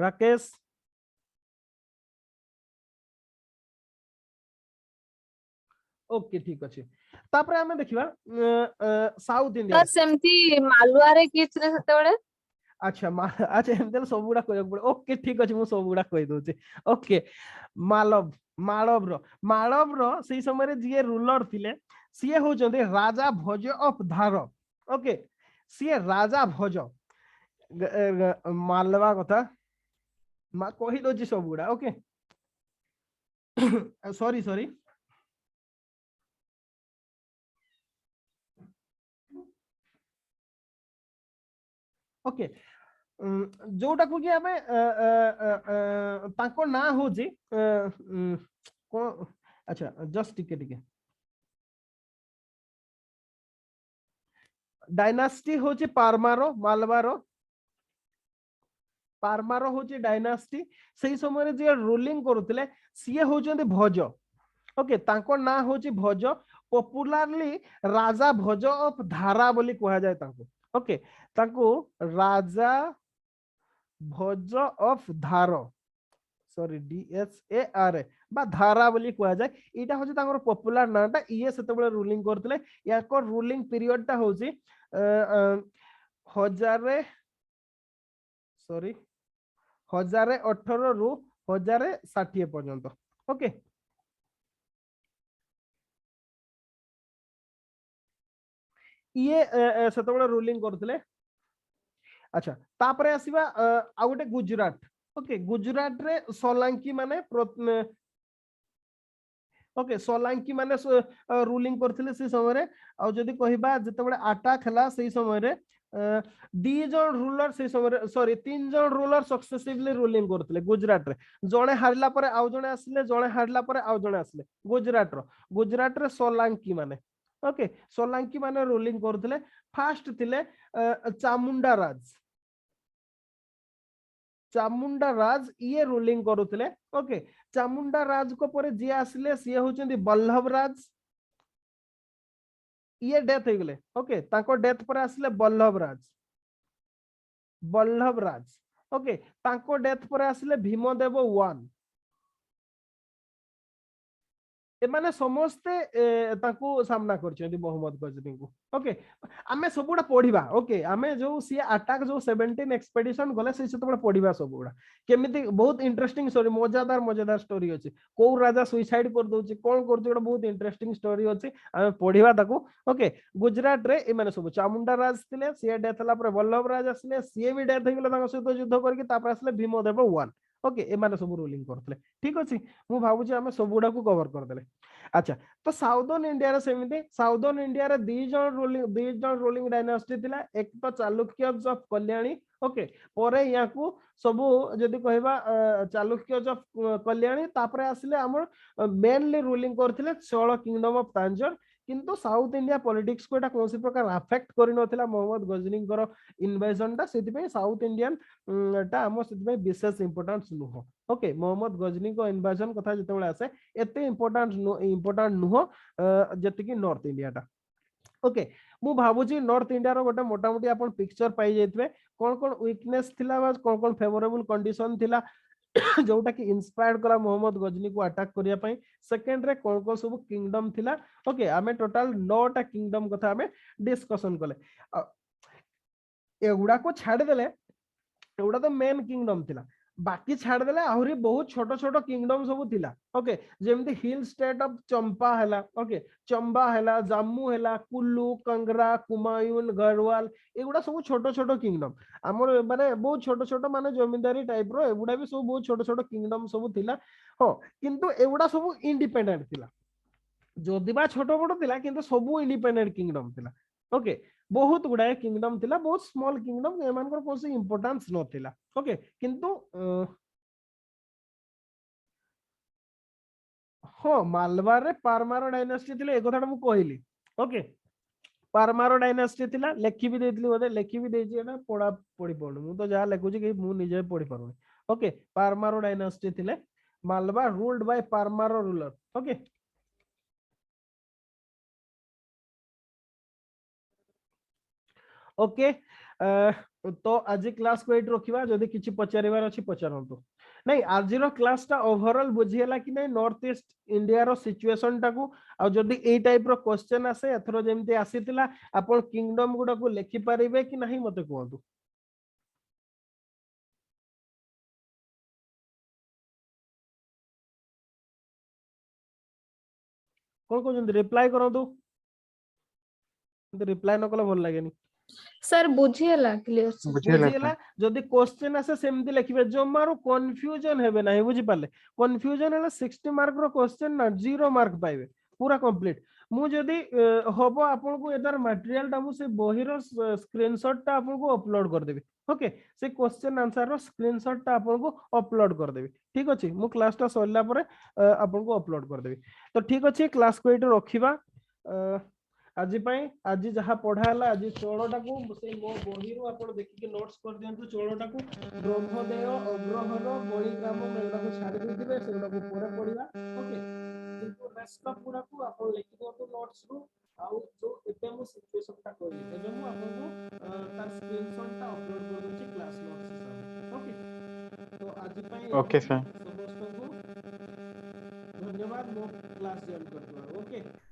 राकेश ओके ठीक अछि तापर हमें देखिबा साउथ इंडिया सेमती मालुआ रे की थिले सेते बडे अच्छा अच्छा एमते सब गुडा कहय पड़े ओके ठीक अछि मु सब गुडा कहि दोछि ओके मालव रो सेही समय रे जे रूलर थिले सिए हो जंदे राजा भोज ऑफ धार ओके सिए राजा भोज मालवा कथा मा कहि दोछि सब गुडा ओके सॉरी सॉरी ओके जोटा को कि हमें ताको ना हो जी को अच्छा जस्ट टिके डायनास्टी हो जी पारमारो मालवारो पारमारो हो जी डायनास्टी सही समय रे जे रूलिंग करूतले सिए हो जंदे भोज ओके ताको ना हो जी भोज पॉपुलरली राजा भोज ऑफ धारा बोली कहा जाए ताको ओके ताको राजा भोज ऑफ धार सॉरी DSAR बा धारा बोली कहा जाए इटा होची तांकर पॉपुलर नाटा इए सेतबेले रूलिंग करतले याको रूलिंग पीरियड ता होची हजारे सॉरी 1018 रु 1060 पर्यंत ओके ये सेतबेले रूलिंग करतले अच्छा तापरे आसीबा आ गोटे गुजरात ओके गुजरात रे सोलंकी माने ओके सोलंकी माने रूलिंग करथिले से समय रे आ जदी कहिबा जतबेले अटैक हला सेही समय रे दी जन रूलर से समय रे सॉरी तीन जन रूलर सक्सेसिवली रूलिंग करथिले गुजरात रे जणे हारला परे आउ जणे आसले जणे हारला परे आउ जणे आसले गुजरात रे सोलंकी माने ओके सोलंकी माने रूलिंग करथिले फास्ट थिले चामुंडा राज ये रूलिंग करूथिले ओके चामुंडा राज को परे जे आसले से होचंदी बल्लभ राज ये डेथ हो गले ओके ताको डेथ पर आसले बल्लभ राज ओके ताको डेथ पर आसले भीमदेव 1 एमाने समस्ते ताकू सामना करछथि मोहम्मद गजनी को ओके आमे सबुडा पढिबा ओके आमे जो सी अटैक जो 17 एक्सपेडिशन गले से सब पढिबा सबुडा केमिति बहुत इंटरेस्टिंग स्टोरी मजेदार स्टोरी अछि को राजा सुसाइड कर दोछि कोन करछि एटा बहुत इंटरेस्टिंग स्टोरी अछि आमे पढिबा ताकू ओके गुजरात रे एमाने सब चामुंडा राज थिले सी डेथ हला पर बल्लभ राज आसले सी भी डेथ हो गेला ताको सहित युद्ध करके तापर आसले भीमदेव 1 ओके एमाने सब रूलिंग करथले ठीक अछि मु भाबु जे हमें सबुडा को कवर कर देले अच्छा तो साउदर्न इंडिया रे सेमिति साउदर्न इंडिया रे दी जन रूलिंग डायनास्टी थिला एक तो चालुक्यज ऑफ कल्याणी ओके परे याकू सबु जदी कहबा चालुक्यज ऑफ कल्याणी तापरे आसले हमर मेनली रूलिंग करथिले चोल किंगडम ऑफ तांजोर किंतु साउथ इंडिया पॉलिटिक्स को एटा कोनसी प्रकार अफेक्ट करि नथिला मोहम्मद गजनी कर इन्वेजन टा सेति पे साउथ इंडियन टा हम सेति पे विशेष इंपोर्टेंस नुहो ओके मोहम्मद गजनी को इन्वेजन कथा जतबेले आसे एते इंपोर्टेंट नुहो जति कि नॉर्थ इंडिया टा ओके मु भाबुची नॉर्थ इंडिया रो गोटे मोटा मोटी अपन पिक्चर पाई जैतबे कोन वीकनेस थिला बा कोन फेवरेबल कंडीशन थिला जोटा कि इंस्पायर्ड कला मोहम्मद गजनी को अटैक करिया पई सेकंड रे कोन सब किंगडम थिला ओके हमें टोटल 9 टा किंगडम कथा हमें डिस्कशन कले एगुडा को छाड़ देले एगुडा तो मेन किंगडम थिला बाकी छाड़ देले आहुरी बहुत छोट छोट किंगडम सब थिला ओके जेमति हिल स्टेट ऑफ चंपा हैला ओके चंबा हैला जम्मू हैला कुल्लू कंगरा कुमायून गढ़वाल एगुडा सब छोट छोट किंगडम हमर माने बहुत छोट छोट माने जमींदारी टाइप रो एगुडा भी सब बहुत छोट छोट किंगडम सब थिला हो किंतु एगुडा सब इंडिपेंडेंट थिला जोदिबा छोट बड़ थिला किंतु सबु इंडिपेंडेंट किंगडम थिला ओके बहुत गुडाए किंगडम थिला बहुत स्मॉल किंगडम एमानकर कोसी इंपोर्टेंस नथिला ओके किंतु हाँ मालवार रे पारमार डायनेस्टी थिले एक कथाटा मु कहली ओके पारमार डायनेस्टी थिला लेखि भी देइतली बोधे लेखि भी देइची एटा पढा पढी पढु मु तो जा लेखुची कि मु निजे पढी पारुनी ओके पारमार डायनेस्टी थिले Malwa ruled by Paramara ruler okay okay तो आज क्लास को एट रखिबा जदी किछि पचारिबार अछि पचारंतु नहीं आज क्लास टा ओवरऑल बुझियला कि नहीं नॉर्थ ईस्ट इंडिया रो सिचुएशन टाकू आ जदी ए टाइप रो क्वेश्चन आसे एथरो जेमती आसीतिला आपण किंगडम गुडा को लेखि पारिबे कि नहीं मते कहंतु कोन को जंदी रिप्लाई करंतु रिप्लाई न कला भल लागेनी सर बुझियला क्लियर से बुझियला जदी क्वेश्चन आसे सेमती लिखिबे जमारो कंफ्यूजन हेबे नाही बुझि पाले कंफ्यूजन हला 60 मार्क रो क्वेश्चन ना 0 मार्क पाइबे पूरा कंप्लीट मु जदी होबो आपन को एदार मटेरियल टा मु से बही रो स्क्रीनशॉट टा आपन को अपलोड कर देबी ओके से क्वेश्चन आंसर रो स्क्रीनशॉट टा आपन को अपलोड कर देबी ठीक अछि मु क्लास टा सल्ला परे आपन को अपलोड कर देबी तो ठीक अछि क्लास को एट रखिबा आज आज जहाँ पढ़ाला आज चोलटा को से मो बही रो आपण देखि के नोट्स कर दियंतु चोलटा को ब्रह्मदेव अग्रहर बलिग्राम एगुडा को छाड़ी देथिबे सेगुडा को पूरा पढ़िबा ओके किंतु रेस्ट ऑफ पूरा को आपण लिखि दियंतु नोट्स रो आउ जो एते मु सिचुएशन टा कहली एबे मु आपन को तार स्क्रीनशॉट टा अपलोड कर दोछि क्लास नोट्स हिसाब ओके तो आज ओके सर समस्त को धन्यवाद मो क्लास जॉइन करथबा ओके